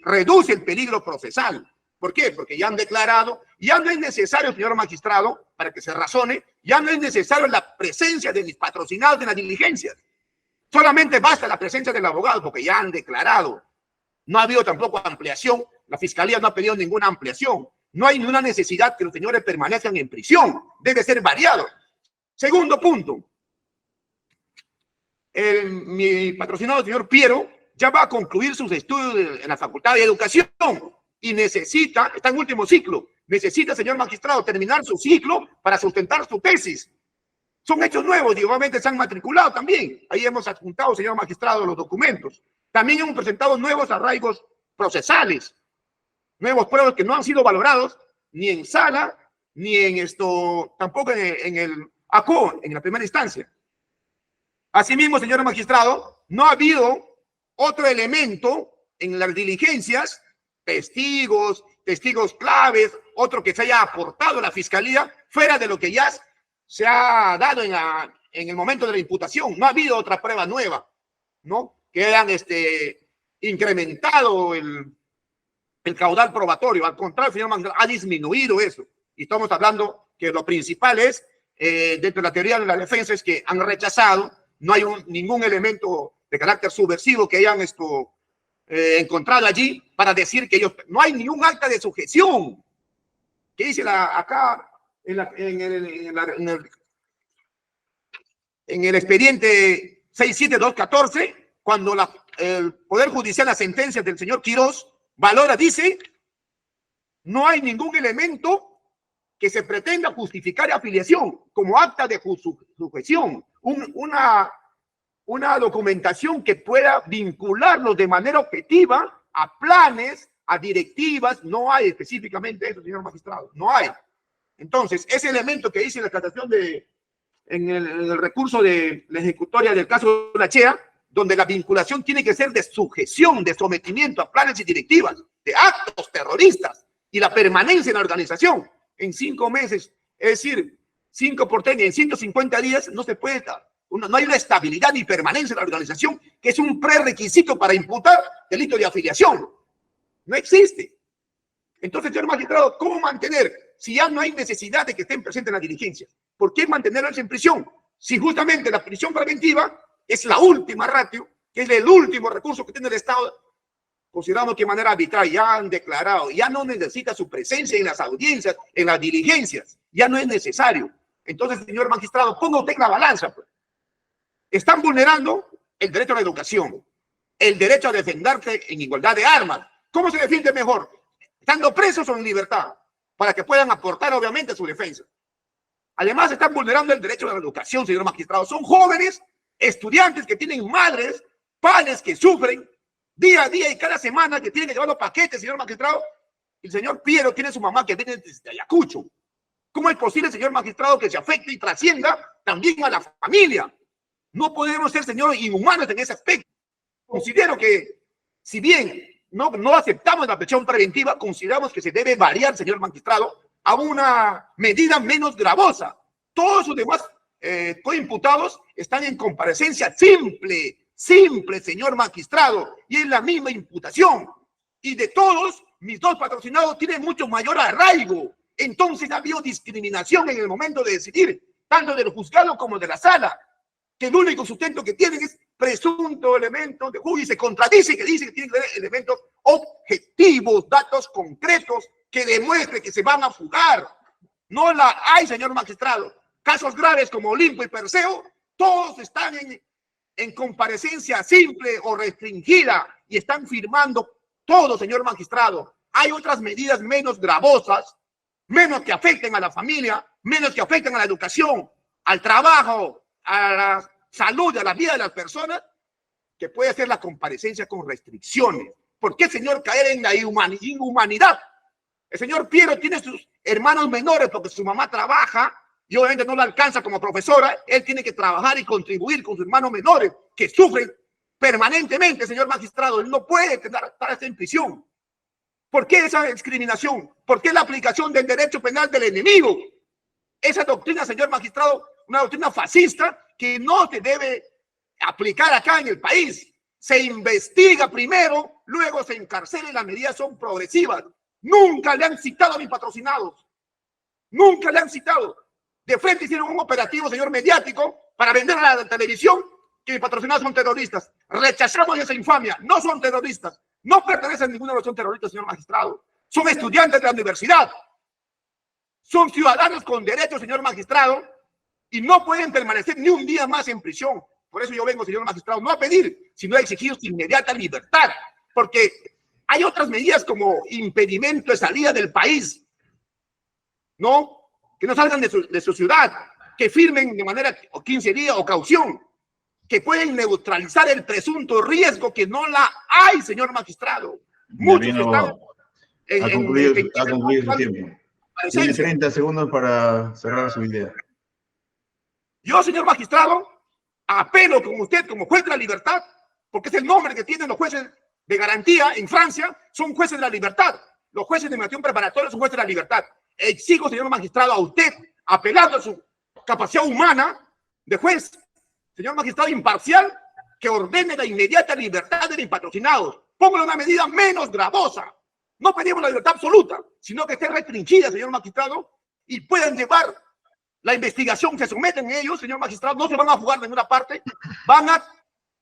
reduce el peligro procesal. ¿Por qué? Porque ya han declarado, ya no es necesario, señor magistrado, para que se razone, ya no es necesario la presencia de mis patrocinados en las diligencias. Solamente basta la presencia del abogado, porque ya han declarado. No ha habido tampoco ampliación. La Fiscalía no ha pedido ninguna ampliación. No hay ninguna necesidad que los señores permanezcan en prisión. Debe ser variado. Segundo punto. Mi patrocinado, el señor Piero, ya va a concluir sus estudios en la Facultad de Educación y necesita, está en último ciclo, necesita, señor magistrado, terminar su ciclo para sustentar su tesis. Son hechos nuevos y obviamente se han matriculado también. Ahí hemos adjuntado, señor magistrado, los documentos. También hemos presentado nuevos arraigos procesales, nuevos pruebas que no han sido valorados ni en sala, ni en tampoco en el ACO, en la primera instancia. Asimismo, señor magistrado, no ha habido otro elemento en las diligencias, testigos claves, otro que se haya aportado a la Fiscalía, fuera de lo que ya se ha dado en el momento de la imputación. No ha habido otra prueba nueva, ¿no? Que hayan incrementado el caudal probatorio. Al contrario, señor magistrado, ha disminuido eso. Y estamos hablando que lo principal es, dentro de la teoría de la defensa, es que han rechazado, no hay ningún elemento de carácter subversivo que hayan encontrado allí para decir que ellos, no hay ningún acta de sujeción. ¿Qué dice acá en el expediente 67214? Cuando el Poder Judicial, la sentencia del señor Quirós, valora, dice, no hay ningún elemento que se pretenda justificar afiliación como acta de sujeción, una documentación que pueda vincularlos de manera objetiva a planes, a directivas. No hay específicamente eso, señor magistrado, no hay. Entonces, ese elemento que dice la casación en el recurso de la ejecutoria del caso de la Chea, donde la vinculación tiene que ser de sujeción, de sometimiento a planes y directivas, de actos terroristas y la permanencia en la organización en 5 meses, es decir, 5 por 3, en 150 días no se puede dar. No hay una estabilidad ni permanencia en la organización, que es un prerequisito para imputar delito de afiliación. No existe. Entonces, señor magistrado, ¿cómo mantener? Si ya no hay necesidad de que estén presentes en la diligencia, ¿por qué mantenerlos en prisión? Si justamente la prisión preventiva es la última ratio, que es el último recurso que tiene el Estado, consideramos que de manera arbitraria ya han declarado, ya no necesita su presencia en las audiencias, en las diligencias, ya no es necesario. Entonces, señor magistrado, ponga usted en la balanza, pues. Están vulnerando el derecho a la educación, el derecho a defenderse en igualdad de armas. ¿Cómo se defiende mejor? Estando presos o en libertad, para que puedan aportar, obviamente, su defensa. Además, están vulnerando el derecho a la educación, señor magistrado. Son jóvenes, estudiantes que tienen madres, padres que sufren día a día y cada semana, que tienen que llevar los paquetes, señor magistrado. El señor Piero tiene su mamá que viene desde Ayacucho. ¿Cómo es posible, señor magistrado, que se afecte y trascienda también a la familia? No podemos ser, señor, inhumanos en ese aspecto. Considero que, si bien no aceptamos la prisión preventiva, consideramos que se debe variar, señor magistrado, a una medida menos gravosa. Todos sus demás coimputados están en comparecencia simple, señor magistrado, y es la misma imputación. Y de todos, mis 2 patrocinados tienen mucho mayor arraigo. Entonces ha habido discriminación en el momento de decidir, tanto del juzgado como de la sala, que el único sustento que tienen es presunto elemento de juicio, y se contradice que dice que tienen que tener elementos objetivos, datos concretos que demuestren que se van a fugar. No la hay, señor magistrado. Casos graves como Olimpo y Perseo, todos están en comparecencia simple o restringida y están firmando todo, señor magistrado. Hay otras medidas menos gravosas, menos que afecten a la familia, menos que afecten a la educación, al trabajo, a la salud, a la vida de las personas, que puede hacer la comparecencia con restricciones. ¿Por qué, señor, caer en la inhumanidad? El señor Piero tiene sus hermanos menores porque su mamá trabaja y obviamente no le alcanza como profesora, él tiene que trabajar y contribuir con sus hermanos menores que sufren permanentemente, señor magistrado. Él no puede estar en prisión. ¿Por qué esa discriminación? ¿Por qué la aplicación del derecho penal del enemigo? Esa doctrina, señor magistrado, una doctrina fascista que no se debe aplicar acá en el país. Se investiga primero, luego se encarcela y las medidas son progresivas. Nunca le han citado a mis patrocinados. Nunca le han citado. De frente hicieron un operativo, señor mediático, para vender a la televisión que mis patrocinados son terroristas. Rechazamos esa infamia. No son terroristas. No pertenecen a ninguna organización terrorista, señor magistrado. Son estudiantes de la universidad. Son ciudadanos con derechos, señor magistrado, y no pueden permanecer ni un día más en prisión. Por eso yo vengo, señor magistrado, no a pedir, sino a exigir su inmediata libertad, porque hay otras medidas como impedimento de salida del país, ¿no? Que no salgan de su ciudad, que firmen de manera 15 días o caución, que pueden neutralizar el presunto riesgo que no la hay, señor magistrado. Muchos están ha concluido su tiempo. Tiene 30 segundos para cerrar su idea. Yo, señor magistrado, apelo con usted como juez de la libertad, porque es el nombre que tienen los jueces de garantía en Francia, son jueces de la libertad. Los jueces de mediación preparatoria son jueces de la libertad. Exijo, señor magistrado, a usted, apelando a su capacidad humana de juez, señor magistrado imparcial, que ordene la inmediata libertad de mis patrocinados. Póngale una medida menos gravosa. No pedimos la libertad absoluta, sino que esté restringida, señor magistrado, y puedan llevar la investigación que someten ellos, señor magistrado. No se van a jugar en ninguna parte, van a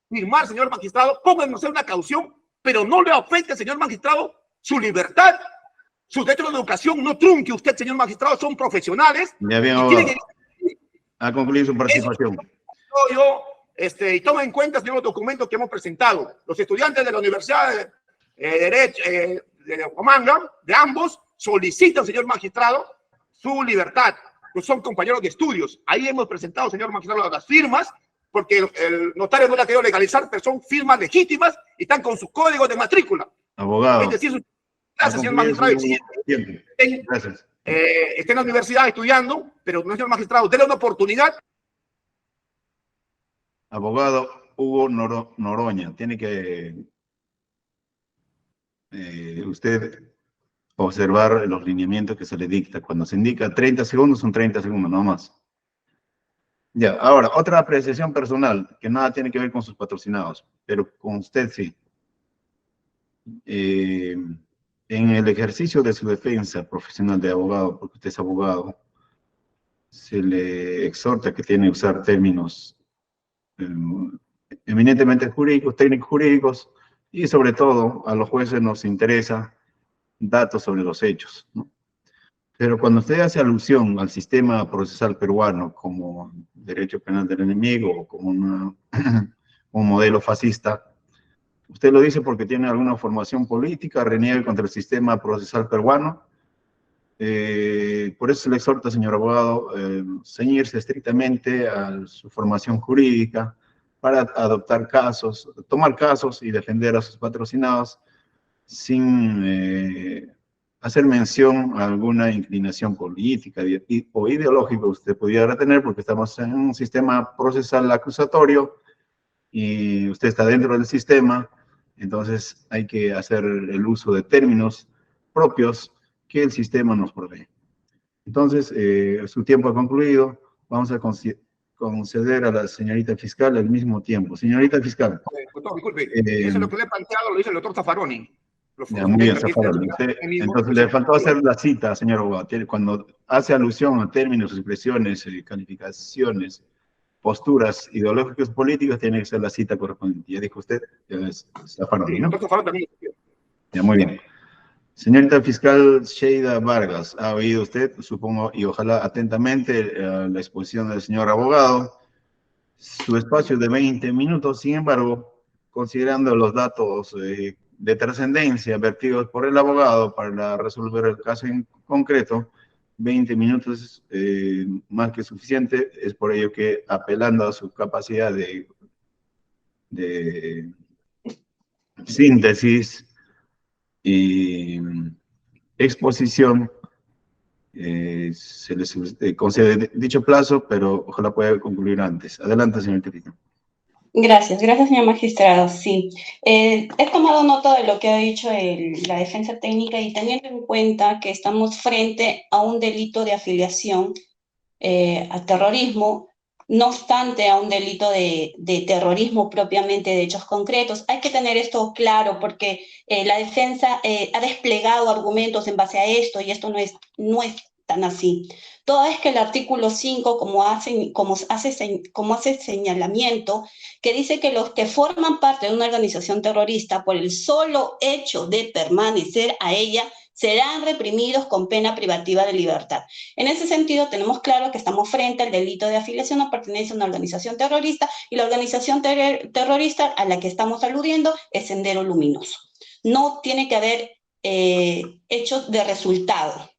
firmar, señor magistrado, pónganos una caución, pero no le afecte, señor magistrado, su libertad, su derecho a la educación. No trunque usted, señor magistrado, son profesionales. Ya bien, ha concluido su participación. Y toma en cuenta, señor, los documentos que hemos presentado. Los estudiantes de la Universidad de Derecho de Huamanga, de ambos, solicitan, señor magistrado, su libertad. Pues son compañeros de estudios. Ahí hemos presentado, señor magistrado, las firmas, porque el notario no la ha querido legalizar, pero son firmas legítimas y están con su código de matrícula. Abogado. Es decir, gracias, señor magistrado. Gracias. Está en la universidad estudiando, pero no, señor magistrado, déle una oportunidad. Abogado Hugo Noroña, tiene que usted observar los lineamientos que se le dicta. Cuando se indica 30 segundos, son 30 segundos, no más. Ya, ahora, otra apreciación personal, que nada tiene que ver con sus patrocinados, pero con usted sí. En el ejercicio de su defensa profesional de abogado, porque usted es abogado, se le exhorta que tiene que usar términos eminentemente jurídicos, técnicos jurídicos, y sobre todo a los jueces nos interesa datos sobre los hechos, ¿no? Pero cuando usted hace alusión al sistema procesal peruano como derecho penal del enemigo o como un modelo fascista, usted lo dice porque tiene alguna formación política, reniega contra el sistema procesal peruano. Por eso se le exhorta, señor abogado, ceñirse estrictamente a su formación jurídica para adoptar casos, tomar casos y defender a sus patrocinados sin hacer mención a alguna inclinación política o ideológica que usted pudiera tener, porque estamos en un sistema procesal acusatorio y usted está dentro del sistema, entonces hay que hacer el uso de términos propios que el sistema nos provee. Entonces, su tiempo ha concluido. Vamos a conceder a la señorita fiscal al mismo tiempo. Señorita fiscal. Doctor, disculpe, eso es lo que le he planteado, lo dice el doctor Zaffaroni. Ya, muy bien, Zaffaroni. Entonces le faltó hacer la cita, señor abogado. Cuando hace alusión a términos, expresiones, calificaciones, posturas ideológicas políticas, tiene que ser la cita correspondiente. Ya dijo usted, Zaffaroni, ¿no? Ya, muy bien. Señorita fiscal Sheida Vargas, ha oído usted, supongo, y ojalá atentamente, la exposición del señor abogado. Su espacio es de 20 minutos, sin embargo, considerando los datos de trascendencia vertidos por el abogado para resolver el caso en concreto, 20 minutos es más que suficiente. Es por ello que, apelando a su capacidad de síntesis y exposición, se les concede dicho plazo, pero ojalá pueda concluir antes. Adelante, señor Terito. Gracias, señor magistrado. Sí, he tomado nota de lo que ha dicho la defensa técnica y teniendo en cuenta que estamos frente a un delito de afiliación a terrorismo, no obstante a un delito de terrorismo propiamente de hechos concretos. Hay que tener esto claro porque la defensa ha desplegado argumentos en base a esto y esto no es tan así. Toda vez que el artículo 5, como hace señalamiento, que dice que los que forman parte de una organización terrorista por el solo hecho de permanecer a ella serán reprimidos con pena privativa de libertad. En ese sentido, tenemos claro que estamos frente al delito de afiliación o pertenencia a una organización terrorista y la organización terrorista a la que estamos aludiendo es Sendero Luminoso. No tiene que haber hechos de resultado.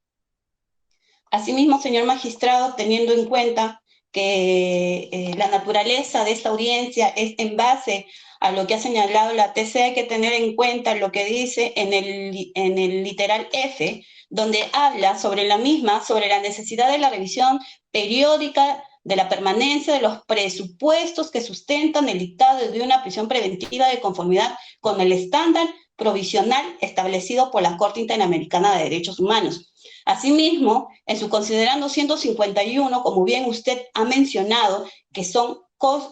Asimismo, señor magistrado, teniendo en cuenta que la naturaleza de esta audiencia es en base a lo que ha señalado la TC, hay que tener en cuenta lo que dice en el literal F, donde habla sobre la misma, sobre la necesidad de la revisión periódica de la permanencia de los presupuestos que sustentan el dictado de una prisión preventiva de conformidad con el estándar provisional establecido por la Corte Interamericana de Derechos Humanos. Asimismo, en su considerando 151, como bien usted ha mencionado, que son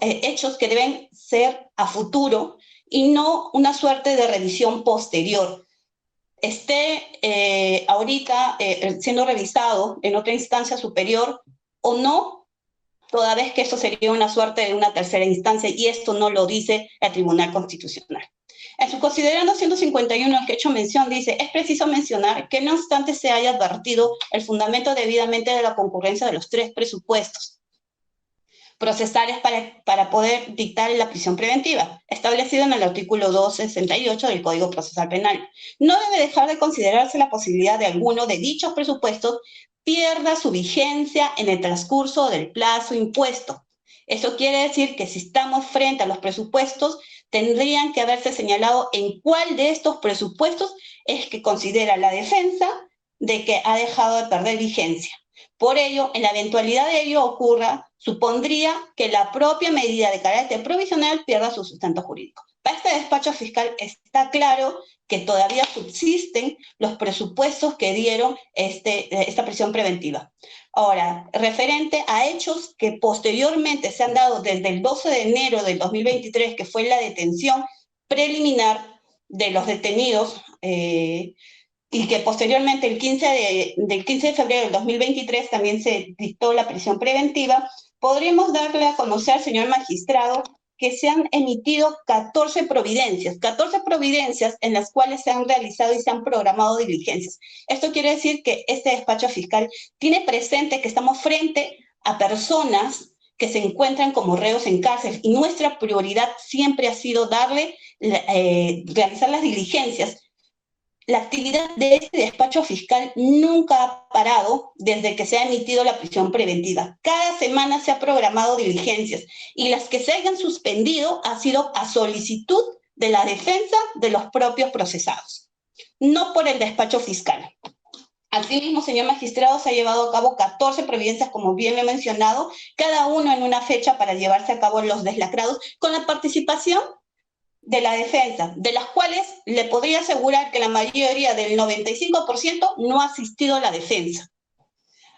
hechos que deben ser a futuro y no una suerte de revisión posterior. Esté ahorita siendo revisado en otra instancia superior o no, toda vez que eso sería una suerte de una tercera instancia y esto no lo dice el Tribunal Constitucional. En su considerando 151, al que he hecho mención, dice, es preciso mencionar que no obstante se haya advertido el fundamento debidamente de la concurrencia de los 3 presupuestos procesales para poder dictar la prisión preventiva, establecido en el artículo 268 del Código Procesal Penal. No debe dejar de considerarse la posibilidad de alguno de dichos presupuestos pierda su vigencia en el transcurso del plazo impuesto. Eso quiere decir que si estamos frente a los presupuestos, tendrían que haberse señalado en cuál de estos presupuestos es que considera la defensa de que ha dejado de perder vigencia. Por ello, en la eventualidad de ello ocurra, supondría que la propia medida de carácter provisional pierda su sustento jurídico. Para este despacho fiscal está claro que todavía subsisten los presupuestos que dieron esta prisión preventiva. Ahora, referente a hechos que posteriormente se han dado desde el 12 de enero del 2023, que fue la detención preliminar de los detenidos, y que posteriormente del 15 de febrero del 2023 también se dictó la prisión preventiva, podríamos darle a conocer, señor magistrado, que se han emitido 14 providencias en las cuales se han realizado y se han programado diligencias. Esto quiere decir que este despacho fiscal tiene presente que estamos frente a personas que se encuentran como reos en cárcel y nuestra prioridad siempre ha sido realizar las diligencias. La actividad de este despacho fiscal nunca ha parado desde que se ha emitido la prisión preventiva. Cada semana se ha programado diligencias y las que se hayan suspendido ha sido a solicitud de la defensa de los propios procesados, no por el despacho fiscal. Asimismo, señor magistrado, se ha llevado a cabo 14 providencias, como bien lo he mencionado, cada uno en una fecha para llevarse a cabo los deslacrados, con la participación de la defensa, de las cuales le podría asegurar que la mayoría del 95% no ha asistido a la defensa.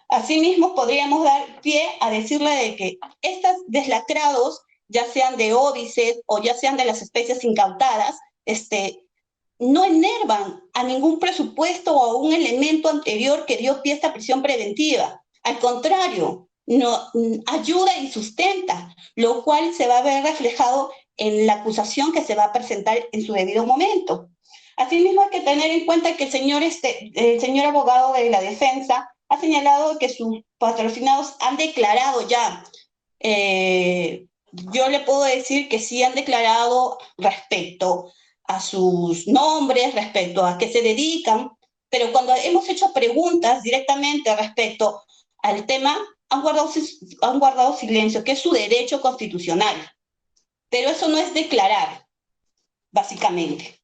Asimismo, podríamos dar pie a decirle de que estos deslacrados, ya sean de óbices o ya sean de las especies incautadas, no enervan a ningún presupuesto o a un elemento anterior que dio pie a esta prisión preventiva. Al contrario, no, ayuda y sustenta, lo cual se va a ver reflejado en la acusación que se va a presentar en su debido momento. Asimismo, hay que tener en cuenta que el señor abogado de la defensa ha señalado que sus patrocinados han declarado ya. Yo le puedo decir que sí han declarado respecto a sus nombres, respecto a qué se dedican, pero cuando hemos hecho preguntas directamente respecto al tema, han guardado silencio, que es su derecho constitucional. Pero eso no es declarar, básicamente.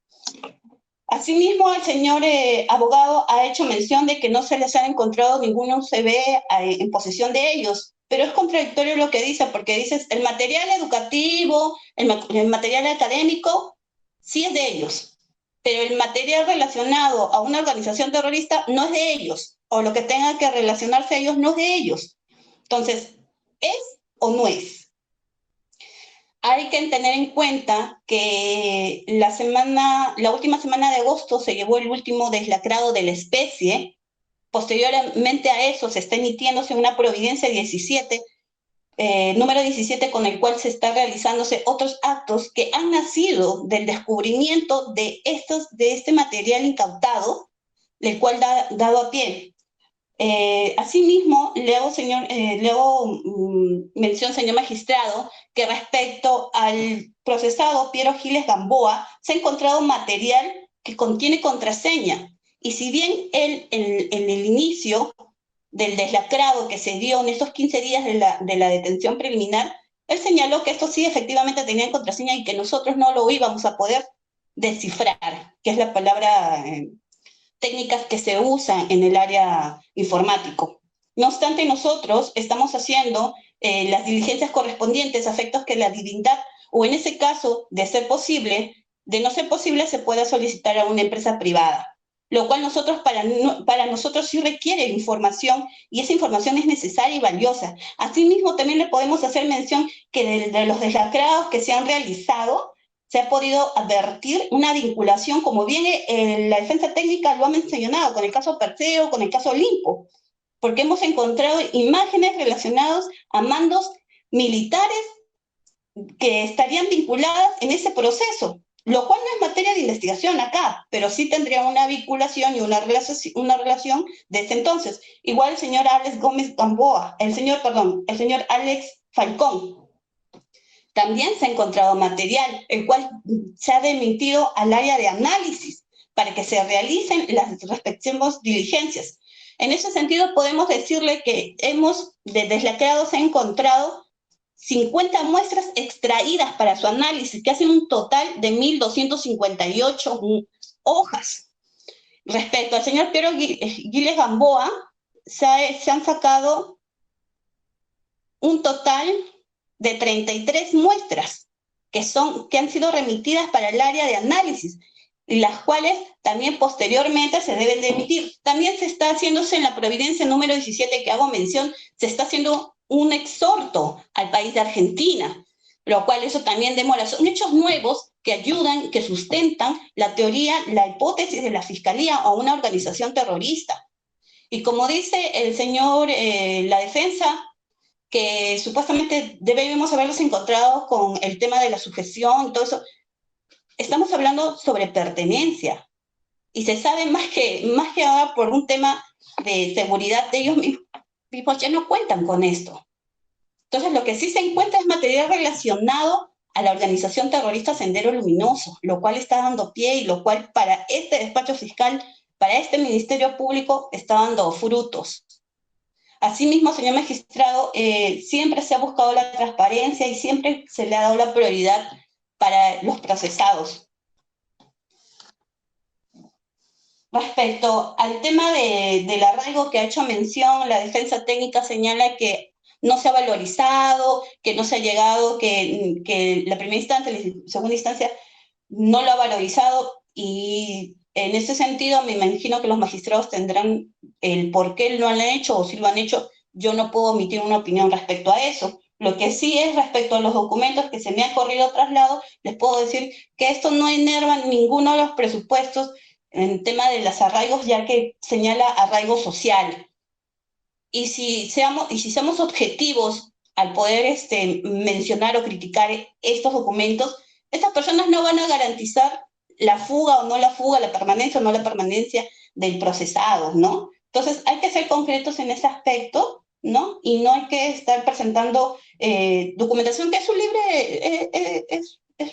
Asimismo, el señor abogado ha hecho mención de que no se les ha encontrado ningún UCB en posesión de ellos, pero es contradictorio lo que dice, porque dices, el material educativo, el material académico, sí es de ellos, pero el material relacionado a una organización terrorista no es de ellos, o lo que tenga que relacionarse a ellos no es de ellos. Entonces, ¿es o no es? Hay que tener en cuenta que la última semana de agosto se llevó el último deslacrado de la especie. Posteriormente a eso se está emitiéndose una providencia 17, número 17, con el cual se está realizándose otros actos que han nacido del descubrimiento de este material incautado, el cual dado a pie. Asimismo, le hago mención, señor magistrado, que respecto al procesado Piero Giles Gamboa, se ha encontrado material que contiene contraseña. Y si bien él, en el inicio del deslacrado que se dio en estos 15 días de la detención preliminar, él señaló que esto sí efectivamente tenía contraseña y que nosotros no lo íbamos a poder descifrar, que es la palabra técnicas que se usan en el área informático. No obstante, nosotros estamos haciendo las diligencias correspondientes a efectos que la divindad, o en ese caso, de no ser posible, se pueda solicitar a una empresa privada, lo cual para nosotros sí requiere información, y esa información es necesaria y valiosa. Asimismo, también le podemos hacer mención que de los deslacrados que se han realizado, se ha podido advertir una vinculación, como bien la defensa técnica lo ha mencionado, con el caso Perseo, con el caso Olimpo, porque hemos encontrado imágenes relacionadas a mandos militares que estarían vinculadas en ese proceso, lo cual no es materia de investigación acá, pero sí tendría una vinculación y una relación desde entonces. Igual el señor Alex Gómez Gamboa, el señor Alex Falcón, también se ha encontrado material, el cual se ha remitido al área de análisis para que se realicen las respectivas diligencias. En ese sentido, podemos decirle que de deslacrado se ha encontrado 50 muestras extraídas para su análisis, que hacen un total de 1.258 hojas. Respecto al señor Piero Giles Gamboa, se han sacado un total de 33 muestras que han sido remitidas para el área de análisis, y las cuales también posteriormente se deben de emitir. También se está haciéndose en la providencia número 17 que hago mención, se está haciendo un exhorto al país de Argentina, lo cual eso también demora. Son hechos nuevos que ayudan, que sustentan la teoría, la hipótesis de la Fiscalía o una organización terrorista. Y como dice el señor, la defensa, que supuestamente debemos haberlos encontrado con el tema de la sujeción y todo eso, estamos hablando sobre pertenencia. Y se sabe más que ahora por un tema de seguridad de ellos mismos, ya no cuentan con esto. Entonces, lo que sí se encuentra es material relacionado a la organización terrorista Sendero Luminoso, lo cual está dando pie y lo cual para este despacho fiscal, para este Ministerio Público, está dando frutos. Asimismo, señor magistrado, siempre se ha buscado la transparencia y siempre se le ha dado la prioridad para los procesados. Respecto al tema del arraigo que ha hecho mención, la defensa técnica señala que no se ha valorizado, que no se ha llegado, que la primera instancia, la segunda instancia no lo ha valorizado, y en ese sentido me imagino que los magistrados tendrán el por qué lo han hecho, o si lo han hecho, yo no puedo emitir una opinión respecto a eso. Lo que sí es respecto a los documentos que se me han corrido traslado, les puedo decir que esto no enerva ninguno de los presupuestos en tema de los arraigos, ya que señala arraigo social. Y si somos objetivos al poder mencionar o criticar estos documentos, estas personas no van a garantizar la fuga o no la fuga, la permanencia o no la permanencia del procesado, ¿no? Entonces hay que ser concretos en ese aspecto, ¿no? Y no hay que estar presentando documentación que es su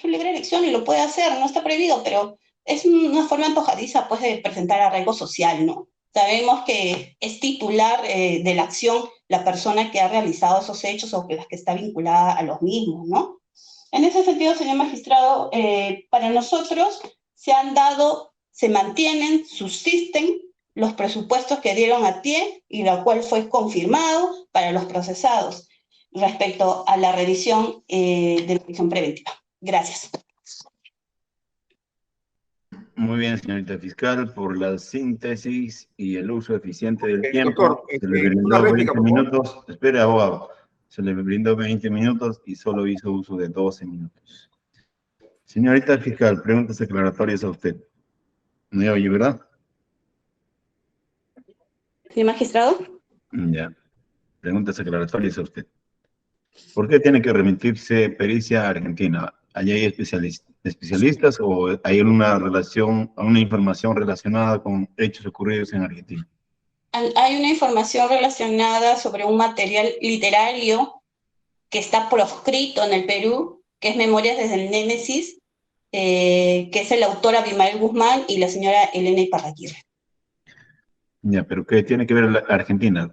libre elección y lo puede hacer, no está prohibido, pero es una forma antojadiza, pues, de presentar arraigo social, ¿no? Sabemos que es titular de la acción la persona que ha realizado esos hechos o que las que está vinculada a los mismos, ¿no? En ese sentido, señor magistrado, para nosotros se han dado se mantienen, subsisten los presupuestos que dieron a TIE y la cual fue confirmado para los procesados respecto a la revisión de la prisión preventiva. Gracias. Muy bien, señorita fiscal, por la síntesis y el uso eficiente del tiempo. Doctor, Se le brindó una réplica, 20 por favor. minutos. Espere, abogado. Se le brindó 20 minutos y solo hizo uso de 12 minutos. Señorita fiscal, preguntas aclaratorias a usted. ¿Me oye, verdad? Señor magistrado. Ya. Preguntas aclaratorias a usted. ¿Por qué tiene que remitirse pericia a Argentina? ¿Allí hay especialistas o hay una información relacionada con hechos ocurridos en Argentina? Hay una información relacionada sobre un material literario que está proscrito en el Perú, que es Memorias desde el Némesis, que es el autor Abimael Guzmán y la señora Elena Iparraguirre. Ya, pero ¿qué tiene que ver la Argentina?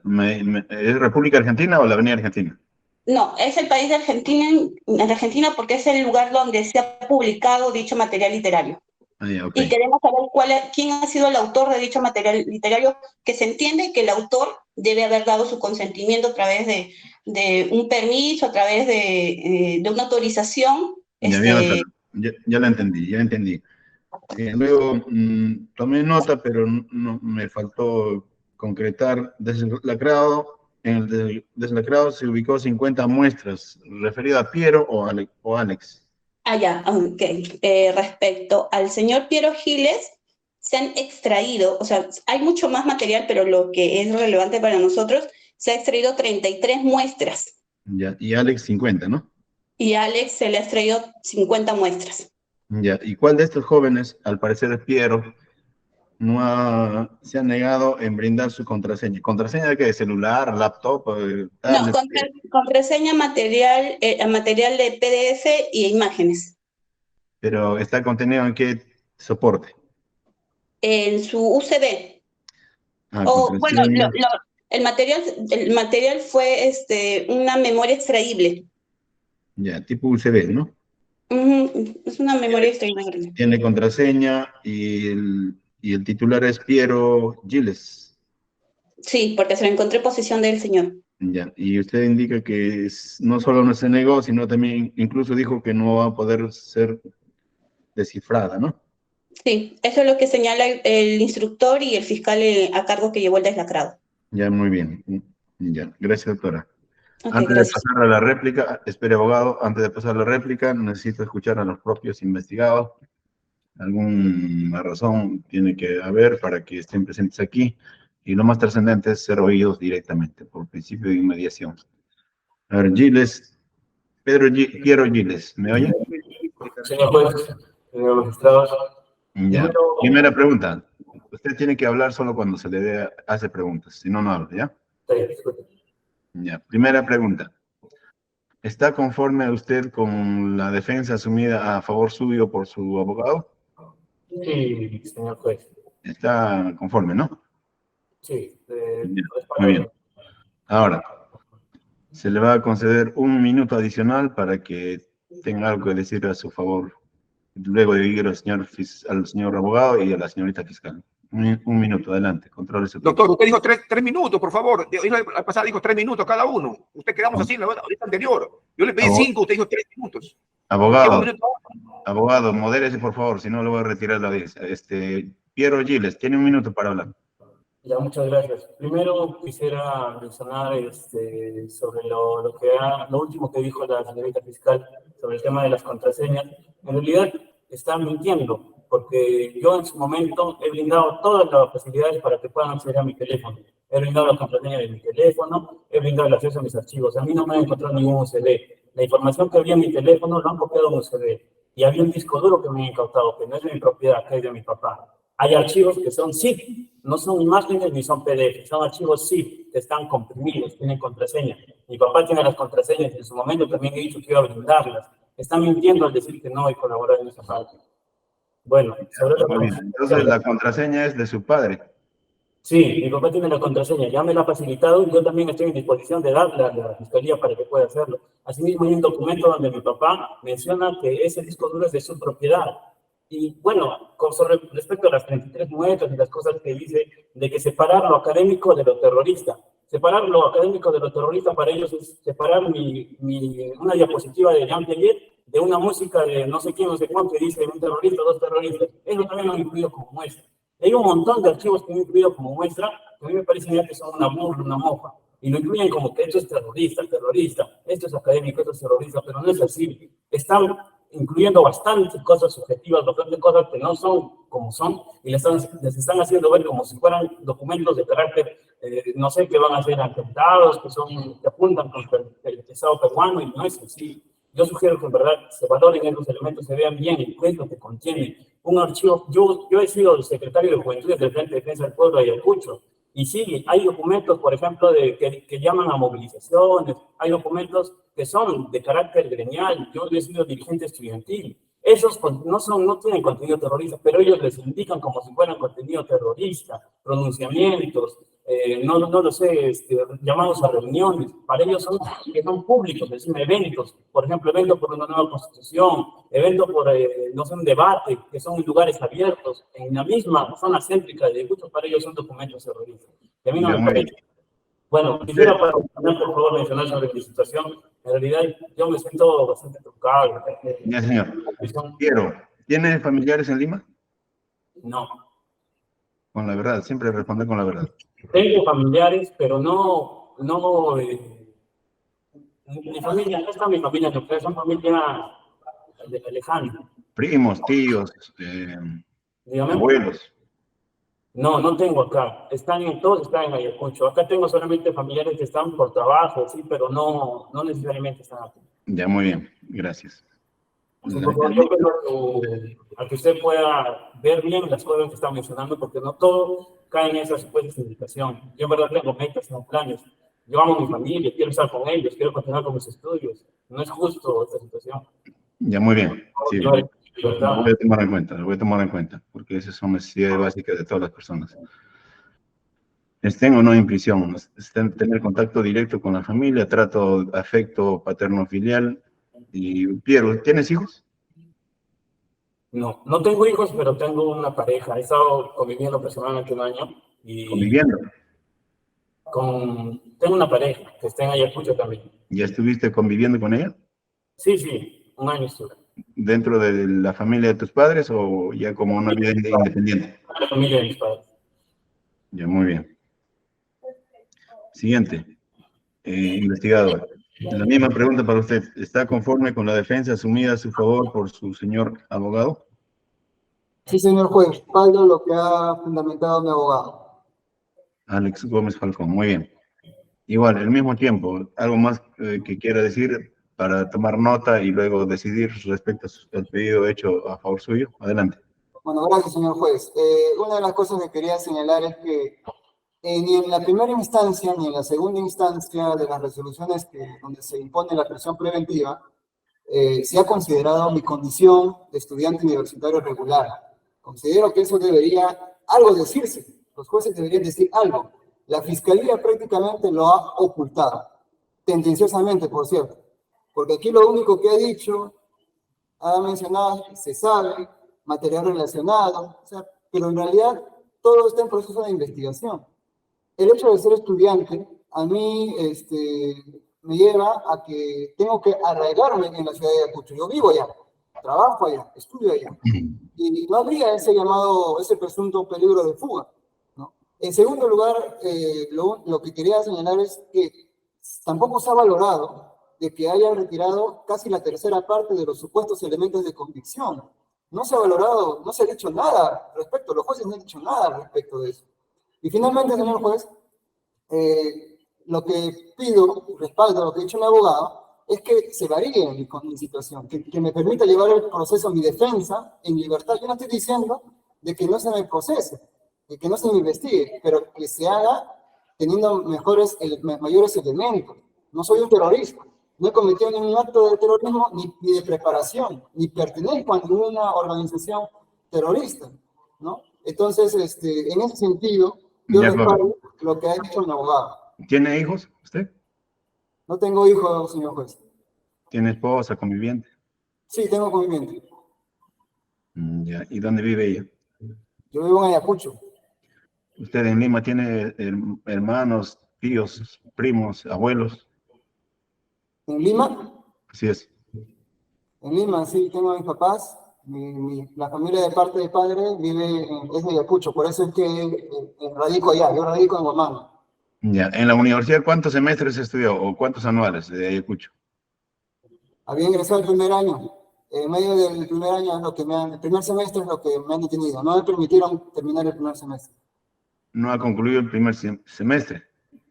¿Es República Argentina o la Avenida Argentina? No, es el país de Argentina porque es el lugar donde se ha publicado dicho material literario. Ah, ya, okay. Y queremos saber quién ha sido el autor de dicho material literario, que se entiende que el autor debe haber dado su consentimiento a través de un permiso, a través de una autorización. Ya la entendí. Luego tomé nota, pero no me faltó concretar. En el deslacrado se ubicó 50 muestras, referido a Piero o Alex. Ya, ok. Respecto al señor Piero Giles, se han extraído, o sea, hay mucho más material, pero lo que es relevante para nosotros, se ha extraído 33 muestras. Ya, y Alex 50, ¿no? Y a Alex se le ha extraído 50 muestras. Ya, ¿y cuál de estos jóvenes, al parecer es Piero, se ha negado en brindar su contraseña? ¿Contraseña de qué? ¿Celular, laptop? Tablet? No, contraseña material de PDF y imágenes. Pero ¿está contenido en qué soporte? En su USB. Bueno, el material fue una memoria extraíble. Ya, tipo USB, ¿no? Es una memoria extraíble. Tiene contraseña y el titular es Piero Giles. Sí, porque se lo encontré en posesión del señor. Ya, y usted indica que no solo no se negó, sino también incluso dijo que no va a poder ser descifrada, ¿no? Sí, eso es lo que señala el instructor y el fiscal a cargo que llevó el deslacrado. Ya, muy bien. Ya, gracias, doctora. Okay, antes gracias. de pasar a la réplica, espere, abogado, antes de pasar a la réplica, necesito escuchar a los propios investigados. Alguna razón tiene que haber para que estén presentes aquí. Y lo más trascendente es ser oídos directamente, por principio de inmediación. A ver, Piero Giles, ¿me oye? Señor juez, señor magistrado. Ya. Primera pregunta. Usted tiene que hablar solo cuando se le hace preguntas, si no, no habla, ¿ya? Ya. Primera pregunta. ¿Está conforme usted con la defensa asumida a favor suyo por su abogado? Sí, señor juez. Está conforme, ¿no? Sí. Muy bien. Ahora, se le va a conceder 1 minuto adicional para que tenga algo que decir a su favor, luego de oír al señor abogado y a la señorita fiscal. 1 minuto, adelante, controle su tiempo. Doctor, usted dijo 3 minutos, por favor. La pasada dijo 3 minutos cada uno. Usted quedamos así en la ahorita anterior. Yo le pedí 5, usted dijo 3 minutos. Abogado, modérese, por favor, si no le voy a retirar la audiencia. Piero Giles, tiene 1 minuto para hablar. Ya, muchas gracias. Primero quisiera mencionar sobre lo último que dijo la señorita fiscal sobre el tema de las contraseñas. En realidad están mintiendo, porque yo en su momento he brindado todas las facilidades para que puedan acceder a mi teléfono. He brindado la contraseña de mi teléfono, he brindado el acceso a mis archivos. A mí no me han encontrado ningún USB. La información que había en mi teléfono lo han copiado en un USB. Y había un disco duro que me han incautado, que no es de mi propiedad, que es de mi papá. Hay archivos que son zip, no son imágenes ni son PDF, son archivos zip que están comprimidos, tienen contraseña. Mi papá tiene las contraseñas y en su momento también he dicho que iba a brindarlas. Están mintiendo al decir que no he colaborado en esa parte. Bueno, entonces la contraseña es de su padre. Sí, mi papá tiene la contraseña, ya me la ha facilitado y yo también estoy en disposición de darle a la fiscalía para que pueda hacerlo. Asimismo hay un documento donde mi papá menciona que ese disco duro es de su propiedad. Y bueno, respecto a las 33 muestras y las cosas que dice de que separar lo académico de lo terrorista. Separar lo académico de lo terrorista para ellos es separar una diapositiva de Jean Piaget de una música de no sé quién, no sé cuánto, que dice un terrorista, dos terroristas. Eso también lo han incluido como muestra. Hay un montón de archivos que han incluido como muestra, que a mí me parece ya que son una burla, una mofa. Y lo incluyen como que esto es terrorista, esto es académico, esto es terrorista, pero no es así. Están incluyendo bastantes cosas subjetivas, bastantes cosas que no son como son, y les están haciendo ver como si fueran documentos de carácter, no sé, que van a ser atentados, que apuntan contra el Estado peruano, y no es así. Yo sugiero que en verdad se valoren esos elementos, se vean bien el qué es lo que contiene un archivo. Yo he sido el secretario de Juventudes del Frente de Defensa del Pueblo de Ayacucho, y sí, hay documentos, por ejemplo, que llaman a movilizaciones, hay documentos que son de carácter gremial. Yo he sido dirigente estudiantil. Esos no tienen contenido terrorista, pero ellos les indican como si fueran contenido terrorista, pronunciamientos, no lo sé, llamados a reuniones. Para ellos son públicos, es decir, eventos, por ejemplo, eventos por una nueva constitución, eventos por, no sé, un debate, que son lugares abiertos, en la misma zona céntrica de Ayacucho. Para ellos son documentos terroristas. Y a mí no me parece. Bueno, quisiera por favor mencionar sobre mi situación. En realidad yo me siento bastante tocado. Ya, señor. Piero, ¿tiene familiares en Lima? No. Con la verdad, siempre responde con la verdad. Tengo familiares, pero mi familia, no está mi familia nuclear, son familia lejana. Primos, tíos, abuelos. No tengo acá. Todos están en Ayacucho. Acá tengo solamente familiares que están por trabajo, sí, pero no necesariamente están aquí. Ya, muy bien. Gracias. Sí, por favor, yo creo a que usted pueda ver bien las cosas que está mencionando, porque no todo cae en esa supuesta indicación. Yo en verdad tengo metas, tengo planes. Yo amo a mi familia, quiero estar con ellos, quiero continuar con mis estudios. No es justo esta situación. Ya, muy bien. Sí, lo voy a tomar en cuenta, porque esas son necesidades básicas de todas las personas. Estén o no en prisión, tener contacto directo con la familia, trato, afecto paterno-filial. Y Piero, ¿tienes hijos? No tengo hijos, pero tengo una pareja. He estado conviviendo aproximadamente un año. ¿Conviviendo? Tengo una pareja que está en Ayacucho también. ¿Ya estuviste conviviendo con ella? Sí, un año estuve. ¿Dentro de la familia de tus padres o ya como una vida independiente? La familia de mis padres. Ya, muy bien. Siguiente. Investigador. La misma pregunta para usted. ¿Está conforme con la defensa asumida a su favor por su señor abogado? Sí, señor juez. Respaldo lo que ha fundamentado mi abogado. Alex Gómez Falcón. Muy bien. Igual, al mismo tiempo, ¿algo más que quiera decir para tomar nota y luego decidir respecto al pedido hecho a favor suyo? Adelante. Bueno, gracias, señor juez. Una de las cosas que quería señalar es que ni en la primera instancia ni en la segunda instancia de las resoluciones donde se impone la prisión preventiva, se ha considerado mi condición de estudiante universitario regular. Considero que eso debería algo decirse. Los jueces deberían decir algo. La Fiscalía prácticamente lo ha ocultado, tendenciosamente, por cierto, porque aquí lo único que ha dicho, ha mencionado, se sabe, material relacionado, o sea, pero en realidad todo está en proceso de investigación. El hecho de ser estudiante a mí me lleva a que tengo que arraigarme en la ciudad de Ayacucho. Yo vivo allá, trabajo allá, estudio allá, y no habría ese presunto peligro de fuga. En segundo lugar, lo que quería señalar es que tampoco se ha valorado de que haya retirado casi la tercera parte de los supuestos elementos de convicción. No se ha valorado, no se ha dicho nada al respecto, los jueces no han dicho nada al respecto de eso. Y finalmente, señor juez, lo que pido, respaldo a lo que ha dicho mi abogado, es que se varíe mi situación, que me permita llevar el proceso, mi defensa, en libertad. Yo no estoy diciendo de que no se me procese, de que no se me investigue, pero que se haga teniendo mayores elementos. No soy un terrorista, no he cometido ningún acto de terrorismo, ni de preparación, ni pertenezco a ninguna organización terrorista, ¿no? Entonces, en ese sentido, yo respaldo lo que ha dicho mi abogado. ¿Tiene hijos usted? No tengo hijos, señor juez. ¿Tiene esposa, conviviente? Sí, tengo conviviente. Ya. ¿Y dónde vive ella? Yo vivo en Ayacucho. ¿Usted en Lima tiene hermanos, tíos, primos, abuelos? ¿En Lima? Así es. En Lima, sí, tengo a mis papás. La familia de parte de padre es de Ayacucho, por eso es que radico allá. Yo radico en Huamanga. Ya. ¿En la universidad cuántos semestres estudió o cuántos anuales de Ayacucho? Había ingresado el primer año. En medio del primer año es lo que el primer semestre es lo que me han detenido. No me permitieron terminar el primer semestre. No ha concluido el primer semestre.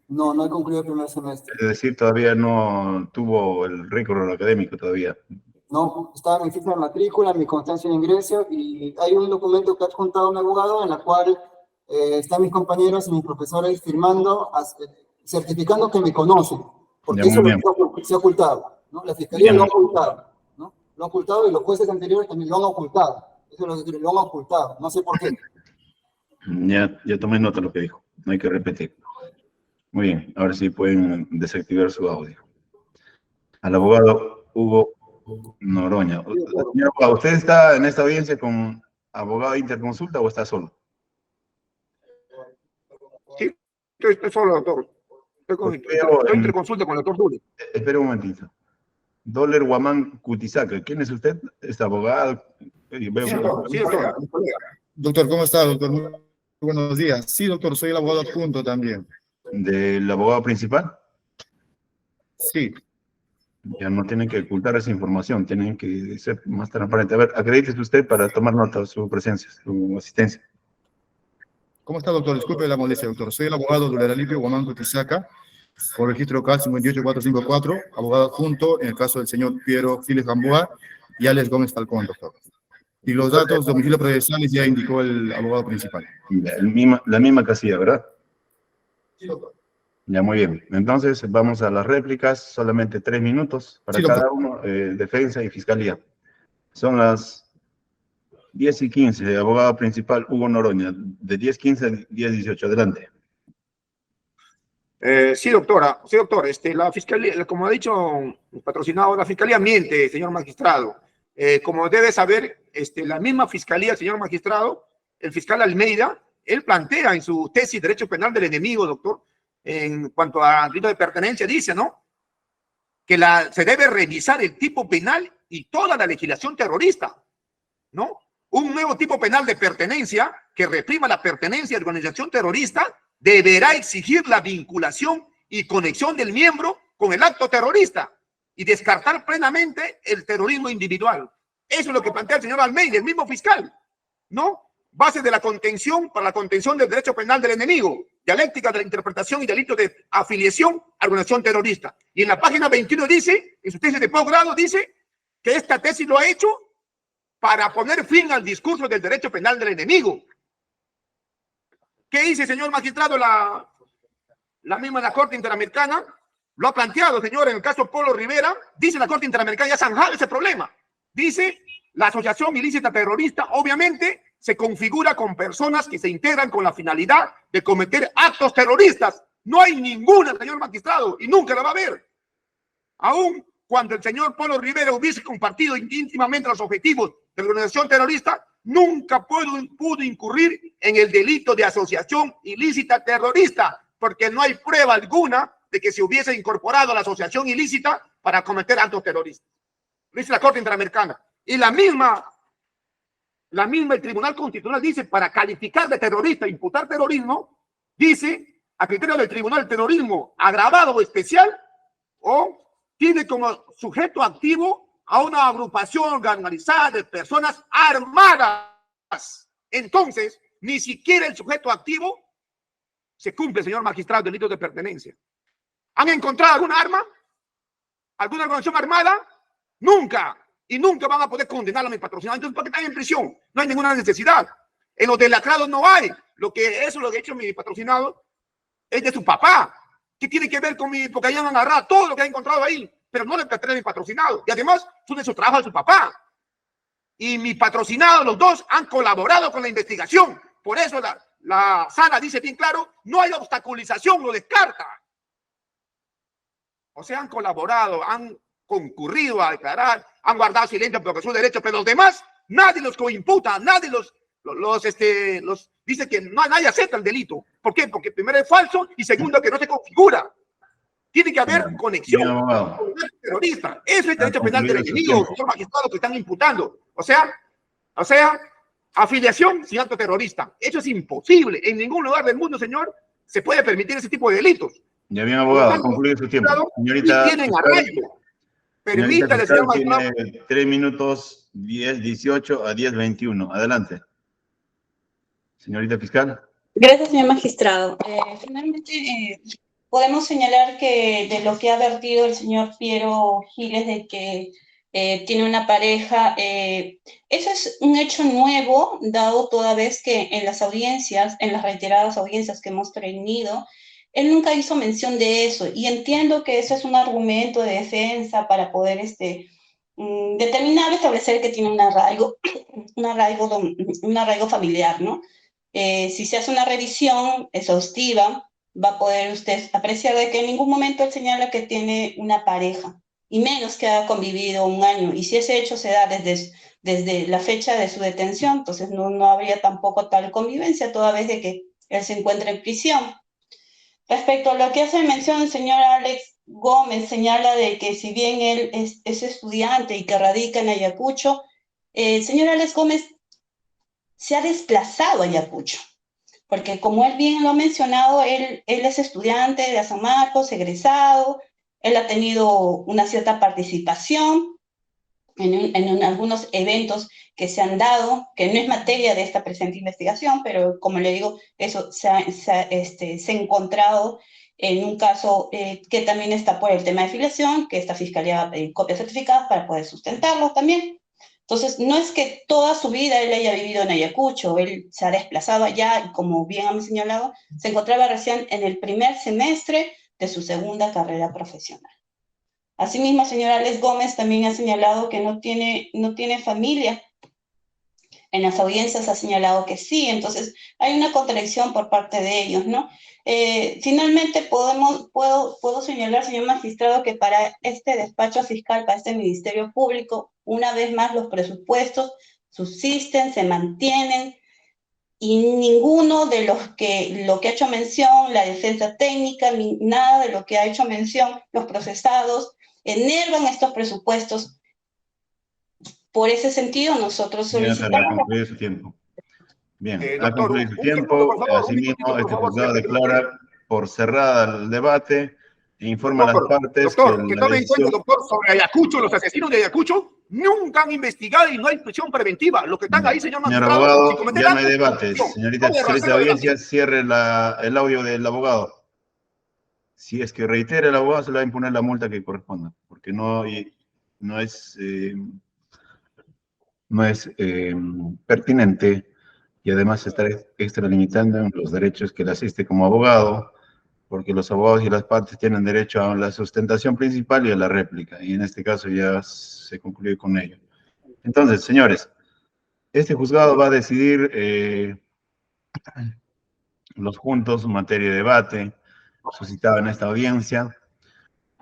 No, no he concluido el primer semestre. Es decir, todavía no tuvo el récord académico todavía. No, estaba en mi ficha de matrícula, mi constancia de ingreso, y hay un documento que ha adjuntado un abogado en la cual están mis compañeros y mis profesores firmando, certificando que me conocen, porque Ya, eso muy bien. se ha ocultado, ¿no? La fiscalía Ya. lo ha ocultado, ¿no? Lo ha ocultado y los jueces anteriores también lo han ocultado. Eso es lo que lo han ocultado, no sé por qué. Ya tomé nota de lo que dijo. No hay que repetir. Muy bien. Ahora sí pueden desactivar su audio. Al abogado Hugo Noroña. Señor abogado, ¿usted está en esta audiencia con abogado de interconsulta o está solo? Sí, estoy solo, doctor. Estoy interconsulta con el doctor Dule. Espera un momentito. Doler Guamán Cutisaca. ¿Quién es usted? ¿Es abogado? Sí, doctor. Doctor, ¿cómo está, doctor? Muy buenos días. Sí, doctor, soy el abogado adjunto también. ¿Del abogado principal? Sí. Ya no tienen que ocultar esa información, tienen que ser más transparentes. A ver, acredítese usted para tomar nota de su presencia, su asistencia. ¿Cómo está, doctor? Disculpe la molestia, doctor. Soy el abogado Doler Alipio Guamán Cutisaca, por registro CAL 58454, abogado adjunto en el caso del señor Piero Giles Gamboa y Alex Gómez Falcón, doctor. Y los datos de domicilio procesales ya indicó el abogado principal. La misma casilla, ¿verdad? Sí, doctor. Ya, muy bien. Entonces, vamos a las réplicas, solamente 3 minutos para Sí, doctor. cada uno, defensa y fiscalía. Son las 10:15, abogado principal Hugo Noroña, de 10:15 a 10:18, adelante. Sí, doctora. Sí, doctor. La fiscalía, como ha dicho el patrocinado, la fiscalía miente, señor magistrado. Como debe saber, la misma fiscalía, señor magistrado, el fiscal Almeida, él plantea en su tesis Derecho Penal del Enemigo, doctor, en cuanto a delito de pertenencia, dice, ¿no? Que se debe revisar el tipo penal y toda la legislación terrorista, ¿no? Un nuevo tipo penal de pertenencia que reprima la pertenencia a organización terrorista deberá exigir la vinculación y conexión del miembro con el acto terrorista y descartar plenamente el terrorismo individual. Eso es lo que plantea el señor Almeida, el mismo fiscal, ¿no? Base de la contención para la contención del derecho penal del enemigo, dialéctica de la interpretación y delito de afiliación a organización terrorista. Y en la página 21 dice, en su tesis de posgrado, dice que esta tesis lo ha hecho para poner fin al discurso del derecho penal del enemigo. ¿Qué dice, señor magistrado, la misma la Corte Interamericana? Lo ha planteado, señor, en el caso Polo Rivera. Dice la Corte Interamericana, ya ha zanjado ese problema. Dice, la asociación ilícita terrorista, obviamente, se configura con personas que se integran con la finalidad de cometer actos terroristas. No hay ninguna, señor magistrado, y nunca la va a haber. Aún cuando el señor Polo Rivera hubiese compartido íntimamente los objetivos de la organización terrorista, nunca pudo incurrir en el delito de asociación ilícita terrorista, porque no hay prueba alguna de que se hubiese incorporado a la asociación ilícita para cometer actos terroristas. Lo dice la Corte Interamericana. Y la misma el Tribunal Constitucional dice, para calificar de terrorista, imputar terrorismo, dice, a criterio del Tribunal, el terrorismo agravado o especial, o tiene como sujeto activo a una agrupación organizada de personas armadas. Entonces, ni siquiera el sujeto activo se cumple, señor magistrado, delito de pertenencia. ¿Han encontrado alguna arma? ¿Alguna organización armada? Nunca. Y nunca van a poder condenar a mis patrocinados. Entonces, ¿por qué están en prisión? No hay ninguna necesidad. En los delacrados no hay. Lo que ha hecho mi patrocinado es de su papá. ¿Qué tiene que ver con mi? Porque hayan agarrado todo lo que ha encontrado ahí, pero no le pertenece a mi patrocinado. Y además, son de su trabajo de su papá. Y mi patrocinado, los dos, han colaborado con la investigación. Por eso la sala dice bien claro, no hay obstaculización, lo descarta. O sea, han colaborado, han concurrido a declarar, han guardado silencio porque es su derecho, pero los demás nadie los coimputa, nadie los dice que nadie acepta el delito. ¿Por qué? Porque primero es falso y segundo que no se configura. Tiene que haber conexión con el terrorista. Eso es derecho penal del enemigo, señor magistrado, que están imputando. O sea, afiliación sin acto terrorista. Eso es imposible. En ningún lugar del mundo, señor, se puede permitir ese tipo de delitos. Ya bien, abogado, ha concluido su tiempo. Señorita, tienen arraigo. Permítale, señor magistrado. Tiene 3 minutos 10:18 a 10:21. Adelante. Señorita fiscal. Gracias, señor magistrado. Finalmente, podemos señalar que de lo que ha vertido el señor Piero Giles de que tiene una pareja, eso es un hecho nuevo, dado toda vez que en las audiencias, en las reiteradas audiencias que hemos tenido, él nunca hizo mención de eso, y entiendo que eso es un argumento de defensa para poder determinar, establecer que tiene un arraigo familiar, ¿no? Si se hace una revisión exhaustiva, va a poder usted apreciar de que en ningún momento él señala que tiene una pareja, y menos que ha convivido 1 año, y si ese hecho se da desde la fecha de su detención, entonces no habría tampoco tal convivencia, toda vez de que él se encuentra en prisión. Respecto a lo que hace mención el señor Alex Gómez, señala de que si bien él es estudiante y que radica en Ayacucho, el señor Alex Gómez se ha desplazado a Ayacucho, porque como él bien lo ha mencionado, él es estudiante de San Marcos, egresado, él ha tenido una cierta participación en algunos eventos que se han dado, que no es materia de esta presente investigación, pero como le digo, eso se ha encontrado en un caso que también está por el tema de afiliación, que esta fiscalía va a pedir copias certificadas para poder sustentarlo también. Entonces, no es que toda su vida él haya vivido en Ayacucho, él se ha desplazado allá y, como bien han señalado, se encontraba recién en el primer semestre de su segunda carrera profesional. Asimismo, el señor Alex Gómez también ha señalado que no tiene familia. En las audiencias ha señalado que sí, entonces hay una contradicción por parte de ellos, ¿no? Finalmente, puedo señalar, señor magistrado, que para este despacho fiscal, para este Ministerio Público, una vez más los presupuestos subsisten, se mantienen, y ninguno de lo que ha hecho mención, la defensa técnica, ni nada de lo que ha hecho mención los procesados, enervan estos presupuestos. Por ese sentido, nosotros solicitamos... Ha concluido su tiempo. Bien, ha Doctor, concluido su tiempo. Asimismo, este juzgado declara por cerrada el debate e informa a las partes doctor, que tome en cuenta, doctor, sobre Ayacucho, los asesinos de Ayacucho nunca han investigado y no hay prisión preventiva. Los que están ahí, señor magistrado, abogado, ya no hay debate. Señorita fiscal de audiencia, cierre el audio del abogado. Si es que reitera el abogado, se le va a imponer la multa que corresponda, porque no es pertinente, y además se está extralimitando en los derechos que le asiste como abogado, porque los abogados y las partes tienen derecho a la sustentación principal y a la réplica, y en este caso ya se concluye con ello. Entonces, señores, este juzgado va a decidir los puntos en materia de debate suscitado en esta audiencia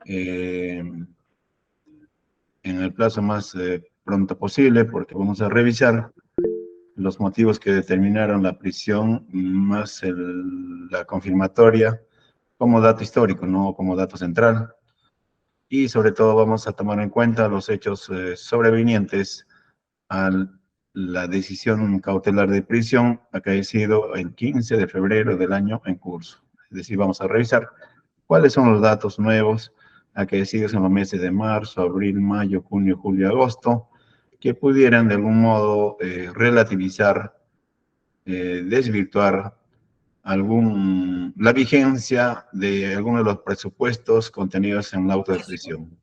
en el plazo más pronto posible, porque vamos a revisar los motivos que determinaron la prisión más la confirmatoria como dato histórico, no como dato central. Y sobre todo vamos a tomar en cuenta los hechos sobrevinientes a la decisión cautelar de prisión acaecido el 15 de febrero del año en curso. Es decir, vamos a revisar cuáles son los datos nuevos acaecidos en los meses de marzo, abril, mayo, junio, julio, agosto, que pudieran de algún modo relativizar, desvirtuar la vigencia de algunos de los presupuestos contenidos en el auto de prisión.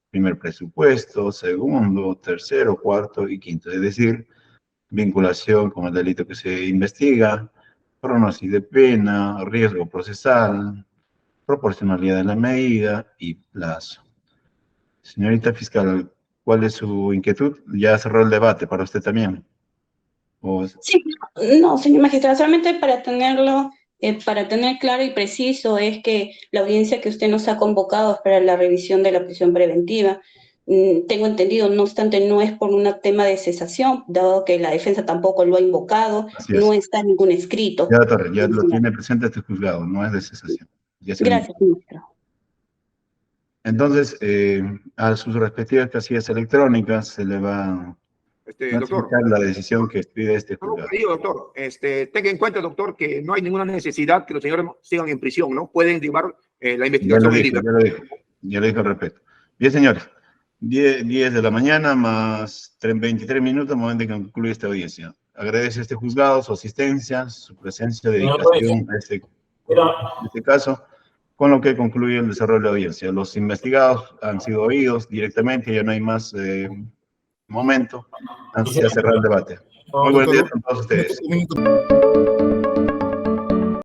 Primer presupuesto, segundo, tercero, cuarto y quinto. Es decir, vinculación con el delito que se investiga, pronóstico de pena, riesgo procesal, proporcionalidad de la medida y plazo. Señorita fiscal, ¿cuál es su inquietud? Ya cerró el debate para usted también. Sí, no, señor magistrado, solamente para tener claro y preciso, es que la audiencia que usted nos ha convocado es para la revisión de la prisión preventiva. Tengo entendido, no obstante, no es por un tema de cesación, dado que la defensa tampoco lo ha invocado, Así es. no está en ningún escrito. Ya, Torres, ya lo tiene presente este juzgado, no es de cesación. Ya se Gracias, ministro. Entonces, a sus respectivas casillas electrónicas se le va a Doctor, notificar la decisión que pide este solo un juzgado. pedido, doctor. Tenga en cuenta, doctor, que no hay ninguna necesidad que los señores sigan en prisión, ¿no? Pueden llevar la investigación en libertad. Ya lo dije al respecto. Bien, señores. 10 de la mañana más 23 minutos, momento en que concluye esta audiencia. Agradece a este juzgado su asistencia, su presencia, dedicación a este caso, con lo que concluye el desarrollo de la audiencia. Los investigados han sido oídos directamente, ya no hay más momento. Así se cerrar el debate. Muy buenos días a todos ustedes.